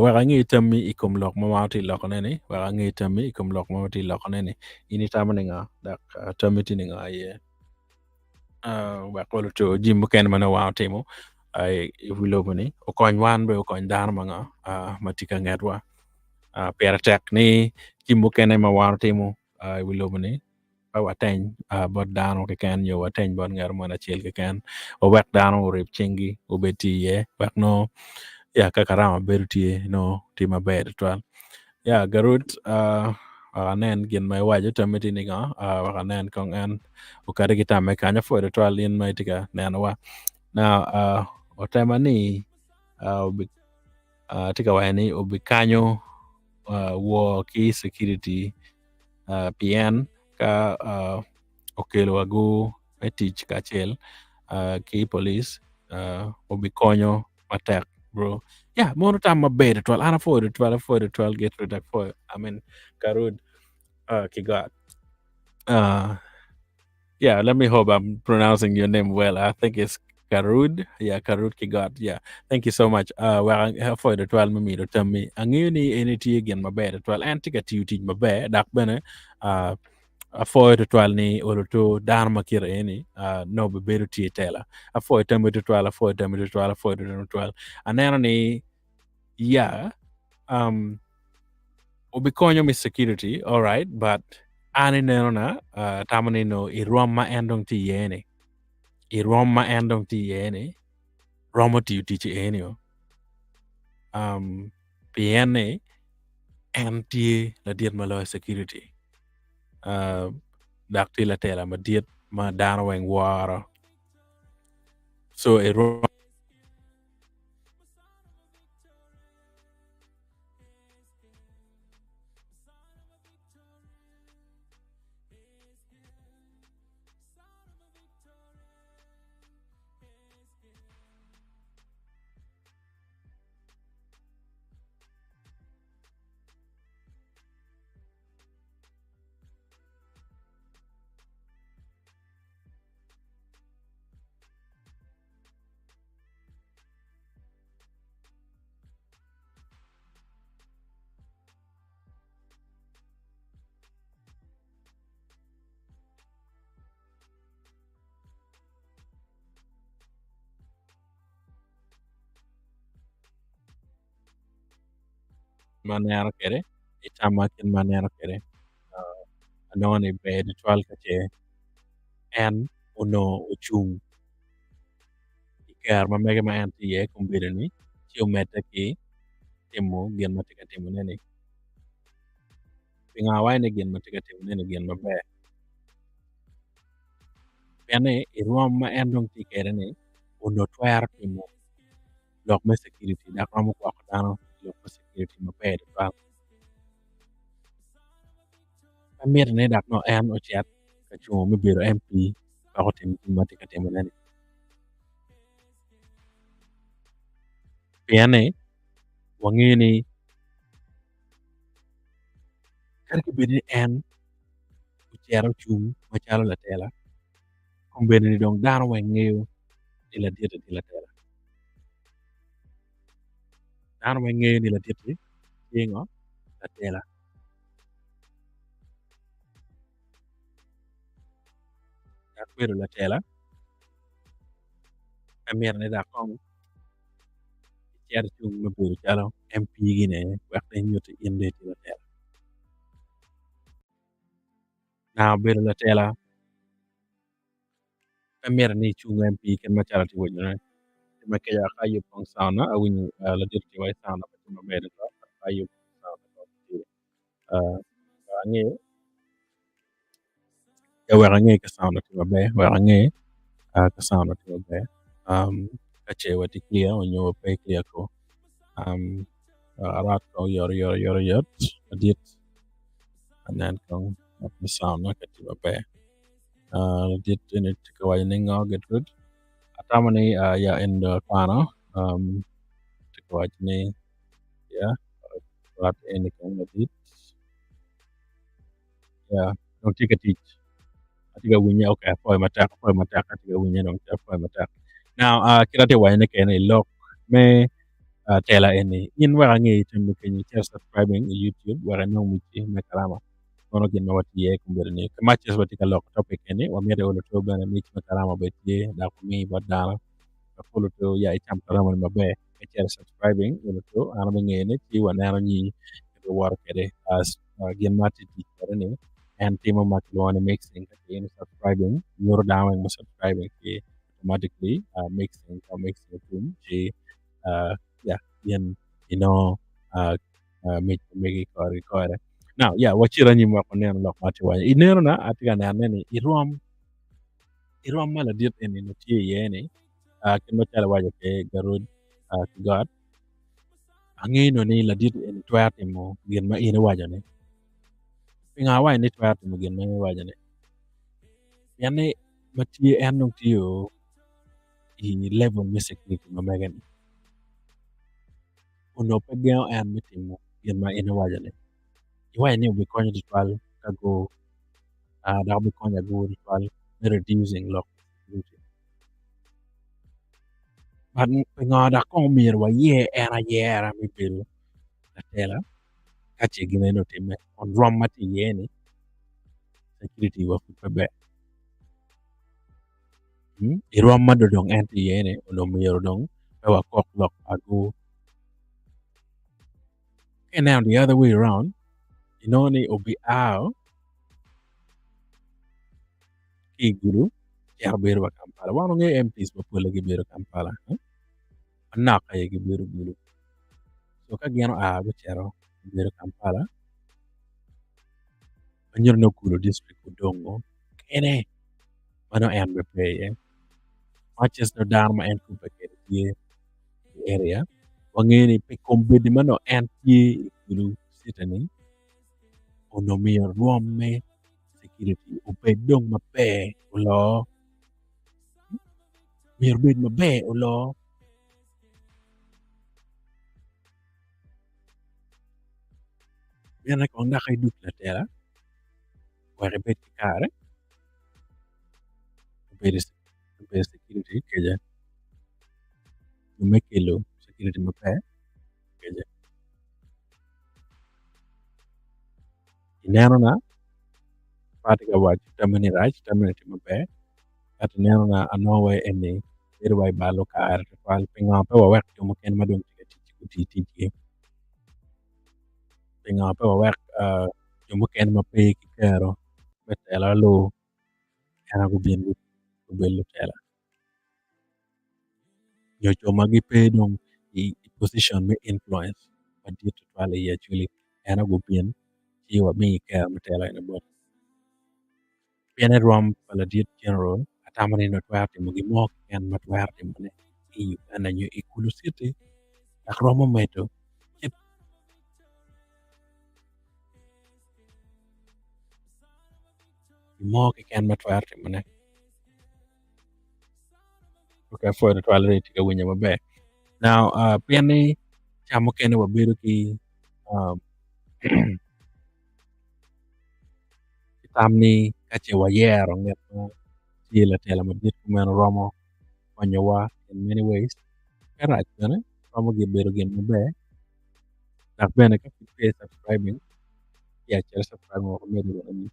wara ngi tammi ikum lok mawati lok nene wara ngi tammi ikum lok mawati lok nene ini tamane nga dak tammi tini nga ye wa kolo to jim ken mana wa temo ai wilo mani o kon wan be o kon dar manga matika ngetwa pera tek ni jim ken ma wa temo ai wilo mani watany bot dano ke ken yo watany bot ngar mana chiel ke ken o wek dano o rip chingi o beti ye wek no kakarama bertie no tima bed twal garut anen gin mai wajo tamiti ni nga anen kong an o kare kita me kanya fo de twal in mai tika nana na Otema ni tika wani obi kanyo wo ki security PN ka okelo ago e tich kachel ki police obi konyo matek bro mono tam maber twal ana for 12 get rid for I mean karud kigat let me hope I'm pronouncing your name well. I think it's Karud. Karud Kigat. Thank you so much. Well, for the 12 me to tell me. Ang yun ni NT again maber 12 antika tuti maber dak bene for the 12 ni oloto dar makira eni no be beru ti tela. For the 12 for the 12 for the 12. Anena ni ubikonyo mi security all right but ani neno na tamani no irom ma endong ti yene irom ma endong ti yene romo ti ti eni piene anti la diet malo security dakti la tela ma diet ma dano weng wara so irom manero kere itama kin manero kere anoni be de 12 kache en uno uchung iker ma mege ma anti ye kumbirani ci umete ki timo gen matika timo nene pinga waine gen matika timo nene gen maber pene irom ma endong ti kere ni uno twer timo lok me security dak romo kwa dano lok me security maber ba amir ne dak no en ochet ka chuo mi biro MP ba ko timo matika timo nene pene wangini karki bini en uchero chung machalo la tela kumbeni ni dong dano wengeo ila dieta di la tela dano wengeo ni la dieta yengo la tela akwero la tela amir ne dak kong chero chung mi biro chalo MP gine wakte nyoto inde di la tela na biro la tela amir ni chung MP ken machalo ti wajna ma ke ya kayu pong sauna awin la dieta ti wai sauna pa timo bere to kayu sauna to ti ange ya wera ka sound ti maber, wera ka sound ti maber. Ka che wati clear onyo pe clear ko. Arat ko yor adit anan kong the sound na ka ti maber. Dit in it ko ay ningo get good. Atamani ya in the kana ti ko ay ni ya rat in kong adit ya no ticket atiga winya okay poi matak atiga winya no poi matak now kira te wayne kene lock me tela eni in wara ngi tum ke ni share subscribing YouTube wara no mu ci me karama kono gin no wati ye ko mbere ni ka matches wati ka lock topic eni wa mere wala to bana mi ci me karama be tie da ko mi badana ka follow to ya i cham karama ma be ke share subscribing wala to ana be ngene ci wa nano ni ko war kede as gin mati ti ni and timo mak luane mixing in subscribing your down and subscribing ke automatically mixing tum je yeah yen you know make ko record now yeah what you run you mo ne lo mati wa inero na atiga na ne irom mala dit en no tie yene kin mo tala wajo ke garud to god angi no ni la dit en twate mo gen ma ina wajo ne pinga wa ni twate mo gen ma wajo ne yani mati en no tio i level music ni ma megen uno pegeo en mitimo gen ma ina wajo ne iwa ni bi konyo ditwal ka go da bi konyo go ditwal reducing lock but pinga da kong mir wa ye era mi pilo la tela kache gine no time on rom mati yeni security wa kupabe I rom mado dong anti yeni uno mir dong wa kok lock ago and now the other way around you know ni obi ao ki gulu ya beru wa kampala wano nge MPs ba pula gi beru kampala anna kay gi beru gulu so ka geno a go chero beru kampala anyor no kulo district udongo kene mano en be pay Manchester Dharma and Kupakere area. Wangeni pe kombedi mano anti gulu sitani onomia ruome security upedong mape ulo mirbid mabe ulo yana konda kay duk la tela ware bet kare be security keja umekelo security mape keja inano na patiga waji tamani raj tamani mape at neno na anowe eni irway balo ka ar fal pinga pe wa wek mo ken madung ti pinga pe wa wek mo ken ma pe ki kero betela lo kana go bien go belu tela yo choma gi pe dong I position me influence but due to twale actually kana go bien ti wa mi ka tela ina bo piene rom pala diet general atamani no twate mo gi mo ken ma twate mo ne ana nyo ikulu city akromo meto mo ke ken ma twate mo ne okay for the twale rate ga winya mabe now piene chamo ken wa bedo ki um tamni kache wa yero nget tila tela ma diet ko men romo konyowa in many ways kara chane romo gi bedo gen mabe dak bene ka pay subscribing ya chere subscribing ko medo ni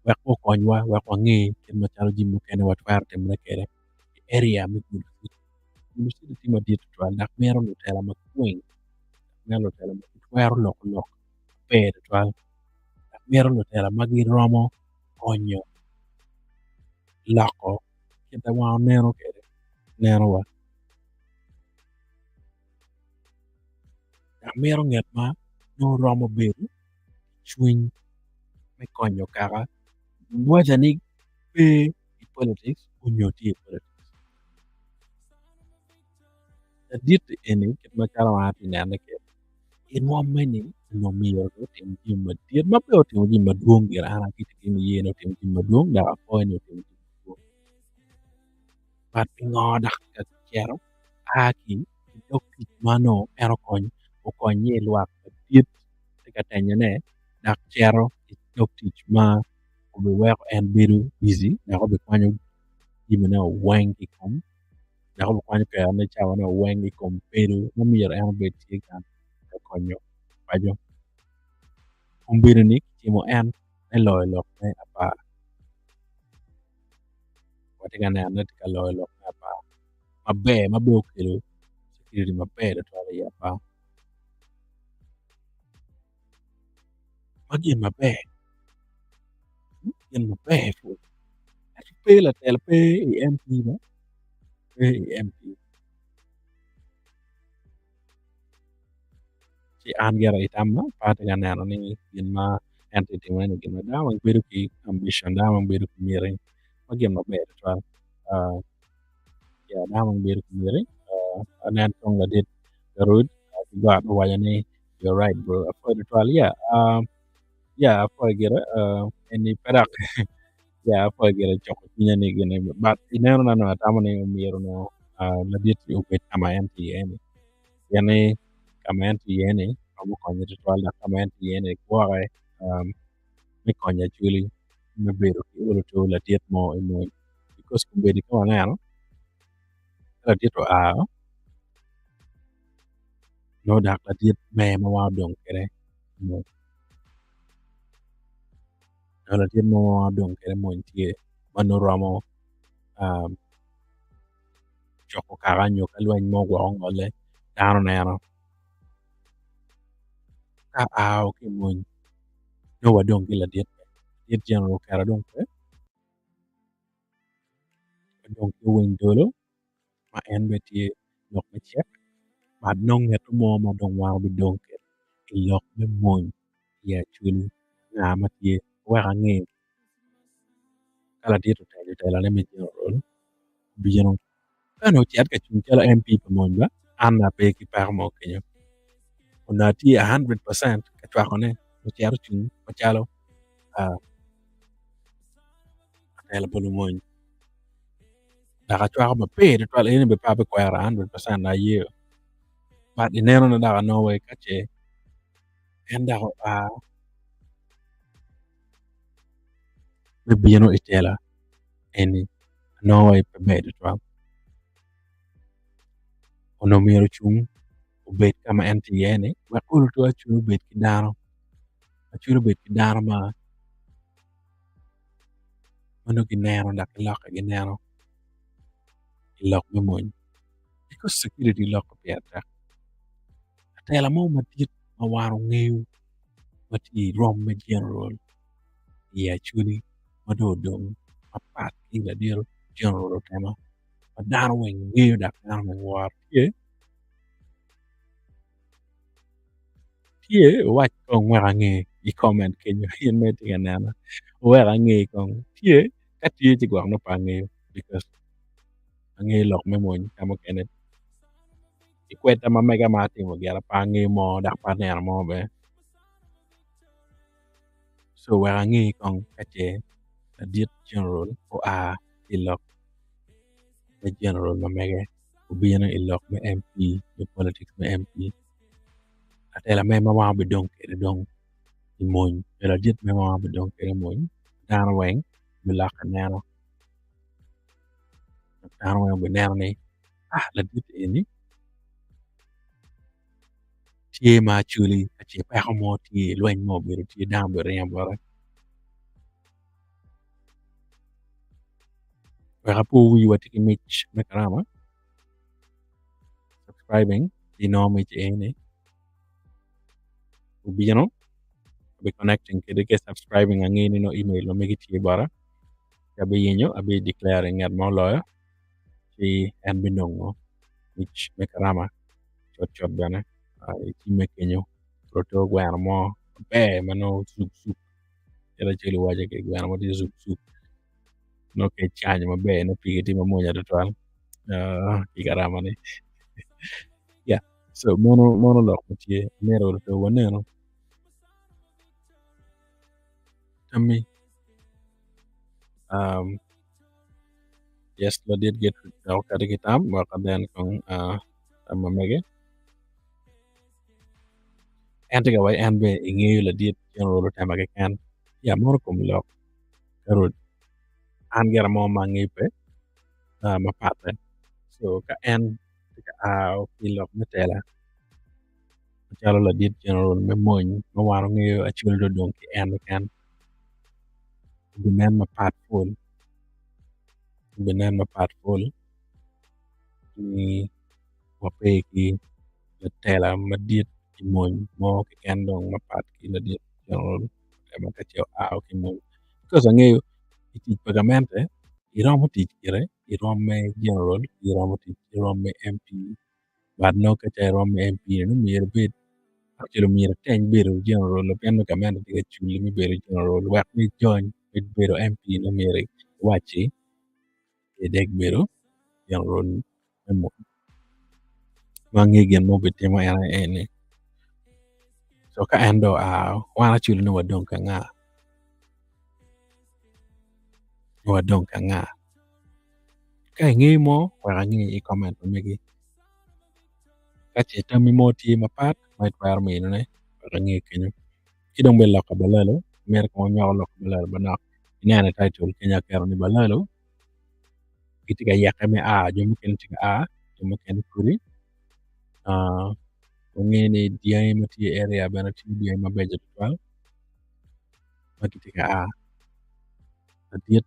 wek ko konywa wek ko ngi ken ma chalo jimu ken wa twarte mo kere area mi gulu ti ma diet twal dak mero no tela ma queen mero tela ma twero lok pe twal dak mero no tela ma gi romo konyo lako kita wa neno kere neno wa dak mero nget ma no romo bedo chwiny me konyo kaka whether ni pe i politics onyo ti politics. Adiet eni kit macalo an tinene ke inwa meni nomiyo otimo gin madiet ma be otimo gin maduong' gira an akete gin yene otimo gin maduong' dak apoyo ni otimo gin maduong'. But pingo dak kacero aki dok tich mano en okonye lwak madiet tye ka tenyone dak cero dok tich ma obi weko en bedo busy dak obi kwanyo jimene oweng ki kom dak obi kwanyo kerane cawane oweng ki kom bedo ma myero en obed tye kan ka konyo paco. Kuom bedo ni timo en me loyo lokne apar watye ka neno ni tye ka loyo lokne apar maber ma be okelo security maber tutwal i apar. Ma gin maber fut ento pe latelo pe i MP ba pe i MP ci an gira itama pa atye ka neno ni gin ma en tye timo eni gin ma dano weng bedo ki ambition dano weng bedo ki myeri ma gin maber tutwal. Dano weng bedo ki myeri anen tong ladit Garud ki got owaco ni you're right bro apoyo tutwal apoyo gire eni pe dok apoyo gire coko cwinya ni gini but ineno na atamo ni omyero ladit obed kama en tye iye ni pien ni kama en tye iye ni romo konye tutwal dok kama en tye iye ni gwoke me konyo achuli me bedo ki olo two ladit mo i mony because kuom bedo ka waneno ka ladit oa no dak ladit me ma wan odong kede mony ladit mo ma wan odong kede mony tye ma nongo romo coko kaka nyo ka lweny mo gwoko ngole dano neno ka ao ki mony no wadong ki ladit general kara dong pe wadong ki winy dolo ma en be tye lok me cek but nongo ng'eto mo ma dong wan obi dong kede i lok me mony i achuli nga ma tye wek ang'e ka ladit otejo telone me general obino bene ocet ka cung calo MP pa mony ba an ape ki peko mo kenyo ona tye 100% ka cwakone ocero cung macalo atelo pa lumony dak acwako maber tutwal eni be pa akwero 100% ayeo but ineno na dak anong kace en dak oa me bino i tela eni anong pe ber tutwal ono myero ocung obed kama en tye iye ni wek olo two achuli obed ki dano achuli obed ki dano ma nongo gineno dak giloke gineno i lok me mony because security loka pyet tek atela mo madit ma wan ong'eyo ma tye rom me general i achuli ma do odong mapat ki ladito general Otema ma dano weng ng'eyo dak dano weng woro tye owac kong wek ang'e i comment kenyo in ma itye ka neno wek ang'e kong tye ka tye ci gwok nongo pa ang'eyo because ang'eyo lok me mony ka mukene ikweta ma mega ma atimo gira pa ang'eyo mo dak pa aneno mo bene so wek ang'e kong kace ladit general oa i lok me general ma mege obino i lok me MP me politics me MP atela me ma wan obi dong kede dong i mony ladit me ma wan obi dong kede mony dano weng obi loke neno dano weng obi neno ni ladit eni tye ma achuli kace peko mo tye lweny mo obedo tye dano obi riembore wek apo wiwa tye ki mic me karama subscribing inongo mic eni obino obi connecting kede ke subscribing ang'e ni no email ma megi tye bora abi yenyo abi declare ngat mo loyo ci en bi nongo mic me karama cot bene itime kenyo roto gweno mo maber ma nongo sup sup ela acholi waco ke gweno mo tye sup sup no ke chanyo maber no pige timo munya tutwal. Kigarama ni. Yeah. So mono lok nitie nero to waneno. Tami, yes, I did get kata kitam wakadan kong mamege. En tiga wai en be ing'eyo ladiet general Otema ke ken. Ya mono kuom lok karot an gera mo mang'ipe mapathe. So ka en tika okilok metela machalo ladiet general me mony mawaro ng'eyo achiel dodong' ki en ken. Binen mapat full ni wapeki letela madiet ki mony mo ki ken dong mapat ki ladiet general Otema kachio ki mony. Because ang'eyo e tich pagamente iromo tich kire, irome general, irome MP, but nok kacha irome MP no mier bet actually mier teny bedo general pien pagamente tiga chuli mi bedo general wek mi jony mi bedo MP no mier wachi idek bedo general emo mang'e gin mobet timo eni. So ka en do wan achuli ni wadong' ka ng'a? Wadong' ka ng'a? Ka ing'eyo mo wek ang'e i comment mamegi. Kache Tami mo tie mapat ma itwero minone wek ang'e kenyo. Kidong be loka balalo mer ko nyoko loka balalo manok inene title Kenya kero ni balalo itiga yake me jo mukene tiga jo mukene kuri. Ong'e ni diai matie area bene tie diai mabejo tutwal maki tiga adiet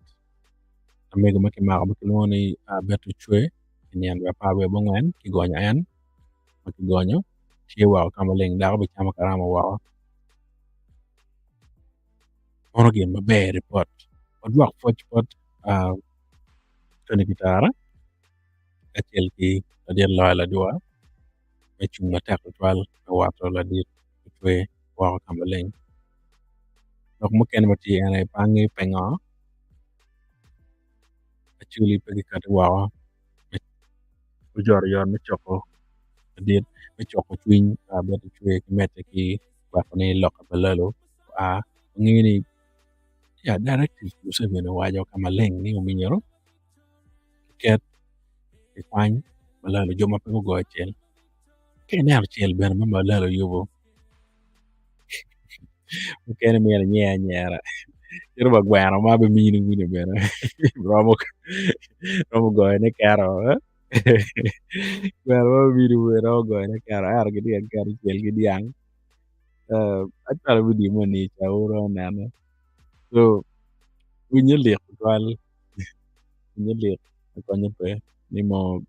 amego makimako makilwongo ni beto chwe inyan be apar be bong'wen kigonyo en makigonyo tie wako kama ling dako be chamo karama wako. Mono gin maber report. Odwak foch pot Tony Gitara kaachiel gi adier loyo Ladwa machung' matek tutwal wato ladiet otwe wako kama ling. Jok mokene matie en pang'e peng'o achuli pegi kati wako ojor yor michoko adiet michoko chuny beto chwe kimete ki wako ni loka balalo ong'e ni directives Museveni owacho kama ling ni ominyoro kiket ikwany balalo joma pek ogo achiel. Kineno chiel bene ma balalo yubo mokene miel nyiero anyiera chiro ba gweno ma be mino mine bene romo goyone kero gweno ma mino be romo goyone kero ero gidiang kero chiel gi diang. Achwalo video manica oro anene. So winyo lik tutwal winyo lik konyo pe ni mo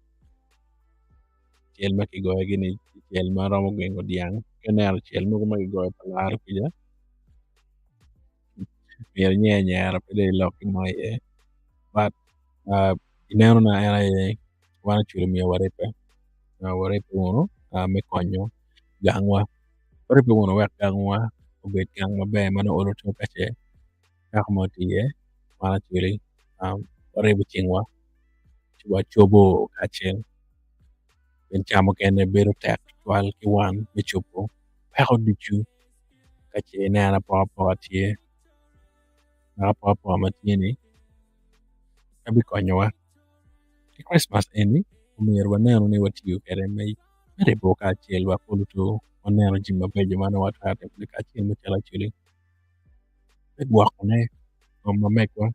chiel ma kigoyo gini chiel ma romo gwengo diang. Kineno chiel moko ma gigoyo palar kucha miel nyiero anyiera pede ilok mo iye. But ineno na en wan achuli miyo waripe unu me konyo gang'wa. Waripe unu wek gang'wa obed gang' maber mane olo tok kache kaka motiye wan achuli waribo chieng'wa wachopo kaachiel. En chamo kende bedo tek tutwal ki wan me chopo peko duchu kache ineno apoga tye apoga matye ni kabi konyowa. Ki Christmas eni omyero waneno ni watiyo kede me ribo kaachiel wakuluto waneno ji mabejo mane watwero timbe kaachiel machalo achuli me gwokone ng'om ma mekwa.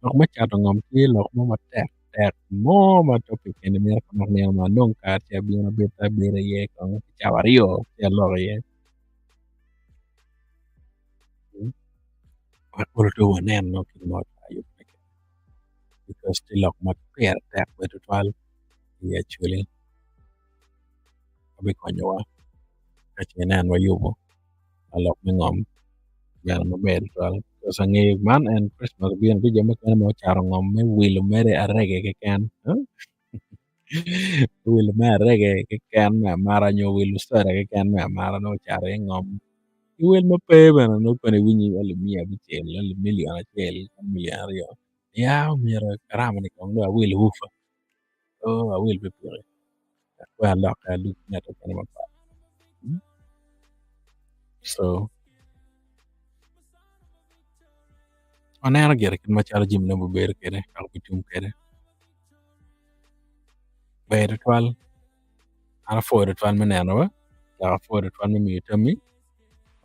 Lok me cato ng'om tye lok mo matek tek mo ma topic eni mito kamak neno ma dong kar ca abino abed abedo iye kong cawa aryo ci aloko iye. Wakuluto waneno gin mo ayub meke because ti lok ma pyere tek be tutwal iye achuli kabi konyowa kache nen wayubo alok me ng'om gano maber tutwal. Because ang'eyo man en Christmas obino nitie jo mukene ma ocato ng'om me wilo mere arege keken. Wilo me arege keken me amara nyo wilo soda keken me amara nocato iye ng'om ki wel mape bene nokone winyi alip mia abicel alip milion acel milion aryo Yeah, mira karama ni kong I will hoof. Oh, I will be pure. Well, look, I look at the kind of so on air get it much algim no bear kere, I'll be tum kere. Bear it well, I'll afford it one manana, I'll afford it one me to me.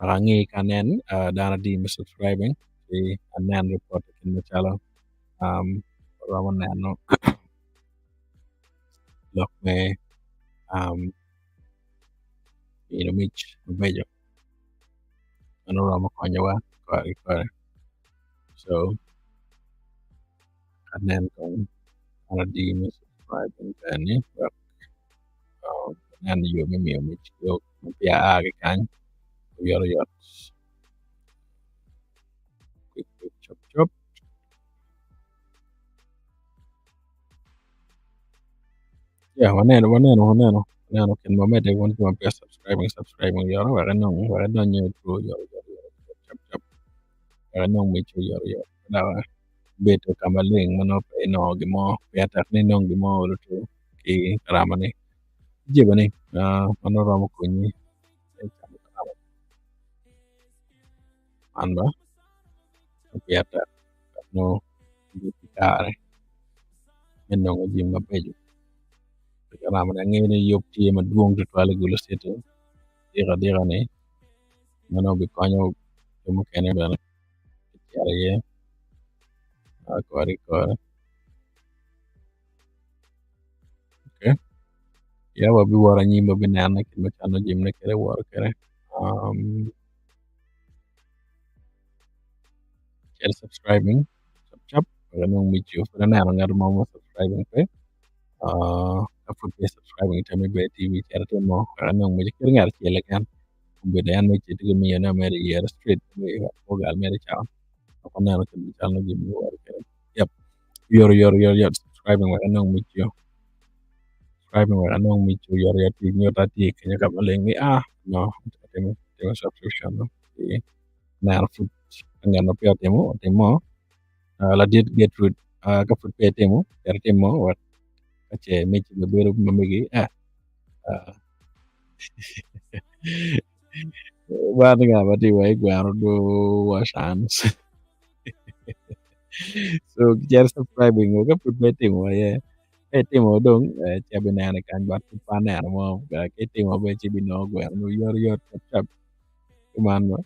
Rangi kanen, Dana D subscribing, the Anan report in the channel. Raman Nano, look me, Mitch, Bejo, and Rama Konyawa, Kari. So, Anan kong Dana D subscribing, and and you may Mitch, you, yeah, I can, your quick, chop. Yeah, one can moment they want to compare subscribing, your, I know you through your, chop, I know me to your, now, beto kamaling mano pe no gimo petak ni nong gimo rutu ki ramani jibani mano romo kunyi anba petak no dipikare menong jim mabeju ramani ngene yop ti ma duong tu twale gulo sete dira ne mano bi konyo mo kene bana yare ye kori okay ya wabi wara nyimba binana kin machano jimne kere wara kere share subscribing chap nong mi chu na ngar mo subscribing pe kapag subscribing Tami be TV charity mo nong mi kir ngar chele kan be dan mi chiti mi na meri year street mi ko gal meri cha ko na no kin chal no jim war kere yep your subscribing wa nong mi chu subscribing wa nong mi chu your ti nyo ta ti kenya ka maleng mi no Tami subscription no na food ngan no pe temo la did get rid ka food pe temo charity mo wa kache mi chi be beru mamigi Guarda nga ba ti wai guardo chance. So jar subscribing mo ka put mo ye. Mo dong cha banana kan bat pa na mo ke mo be chi bino guar no yor tap tap man mo.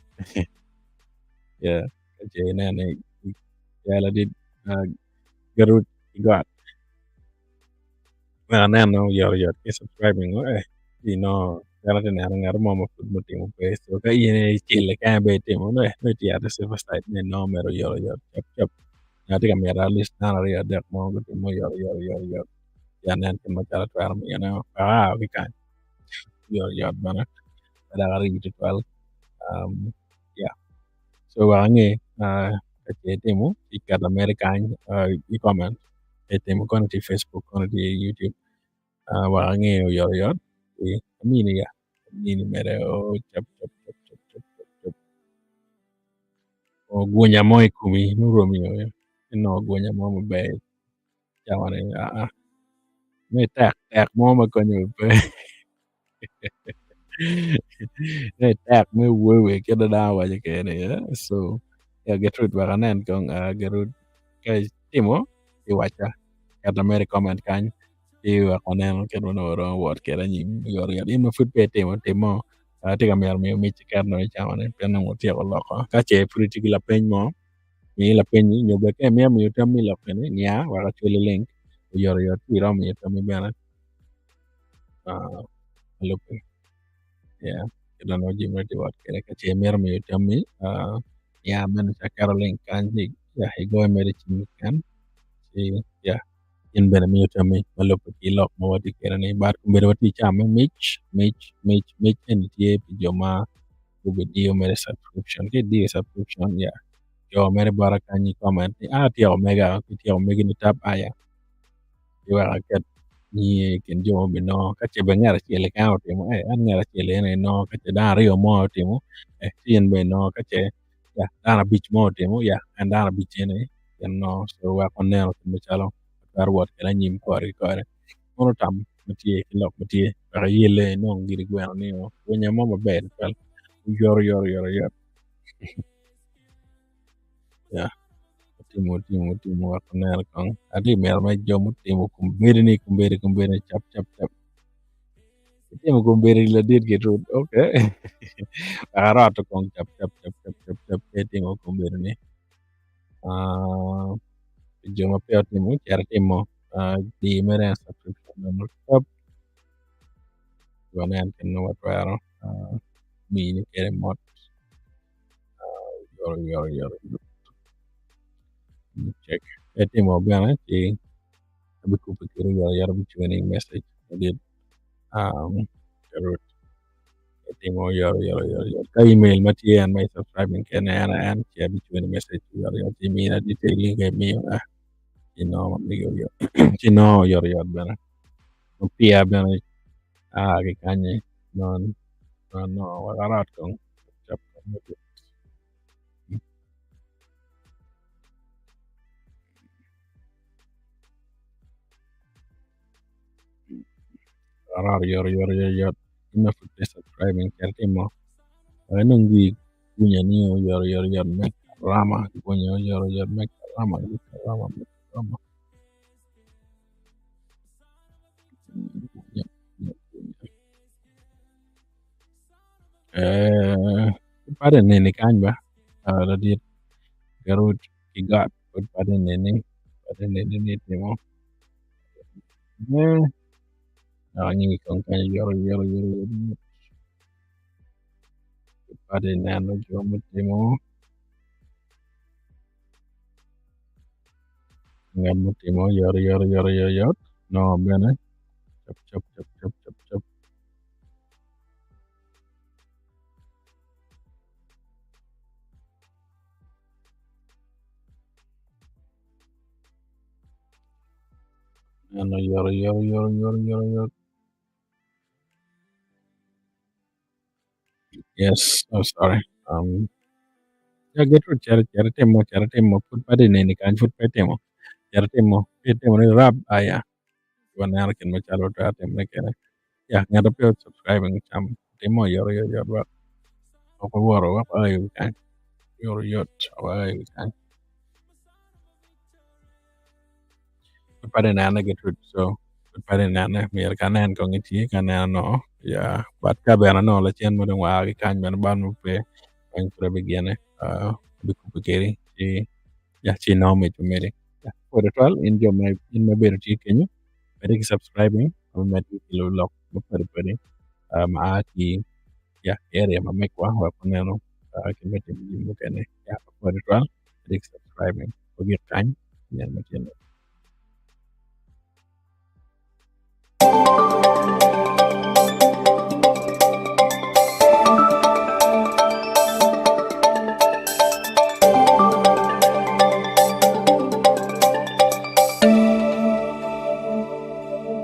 Yeah. Che na ne ya la dit garut got. Na no yor ke subscribing mo kaya natin ngar mo mapud mo timo peso ka yene chile ka be timo no ti ada se site ne no mero yor chap nanti kami ada list na ri ada mo ko timo yor ya nan ke makara twar mo we kan yor bana ada hari gitu twal yeah so wange ke timo ikat Amerika comment timo kono di Facebook kono di YouTube wange yor amini ya amini mere chap gunya mo ikumi nuromi no gunya mo be chawane me tak mo ma konyo pe me tak me wewe ke da wa je ke ne so ya gerud baranen kong gerud kai timo iwacha kata mere comment kan iwa konen ke no ro wor ke ra nyim yor in ma fut pe timo ti ka mer mi chikat no chawane pe no ti ko loko ka che politic la pen mo mi la pen ni nyobe ke mi tam mi la pen nya wa ka chule link yor ti ro mi tam mi bana lupe ya kita no jim reti wat kere ka che mer mi tam mi ya men sa Caroline kan ni ya higo mere chim kan si ya in bene mi tam mi malupe ki lok mo wati kere ni bar kumbere wati cham mich en tie pi joma ube dio mere subscription ke dio subscription ya yo mere bara kan ni comment ni ti omega ni tab aya iwa ket ni ken jo be no ka che be ngara chele ka timo an ngara chele ne no ka che da rio mo timo tien be no ka che ya dana bich mo timo ya an dana bich ne no so wa kon neno ko chalo kar wot kala nyim kore mono tam matie kilok matie kaka yele no ngiri gweno ni o wenya mo maber kal yor ya timo wa kon neno kon adi mer ma jomo timo kumbere chap timo kumbere la dit ke rut okay arato kon chap timo kumbere ni joma pe otimo char timo di mere subscription no top wanen ken no watwaro mi ni kere mot yor check timo bana ti abi ku pikir yor bi chweni message did karot timo yor ka email mati an my subscribing ken an ti abi chweni message yor ti mi na detailing ke mi mi yor yor bana pia bana ke kanye non no wagarat kong chap yor ina futte subscribing kertimo nungwi punya ni yor mek rama punya yor mek rama rama ya, eh pada nene kan ba ada di garut kigat pada nene ni timo eh ni kong kan yor pada nano jomo timo ngam timo yor no bene chap nano yor yes oh sorry ya gitu cara temo put pada nene kan put petemo cara temo ni rap aya wana arkin machalo ta temo kene ya ngada pe subscribing cham temo yor ba ko woro wa ayo kan yor ayo kan put pada nana gitu so put pada nana mir kanen ko ngiti kanen no ya bat ka bena no la chen mo wa kan ben ban mo pe ang pre begene biku pikiri si ya si no me tumere ya por total in my better chicken pwede ka subscribing kung medyo kilulok mo pwede maati ya area mamekwa wa kuneno kimete mjimu kene ya pwede total pwede ka subscribing pag yung time yan mo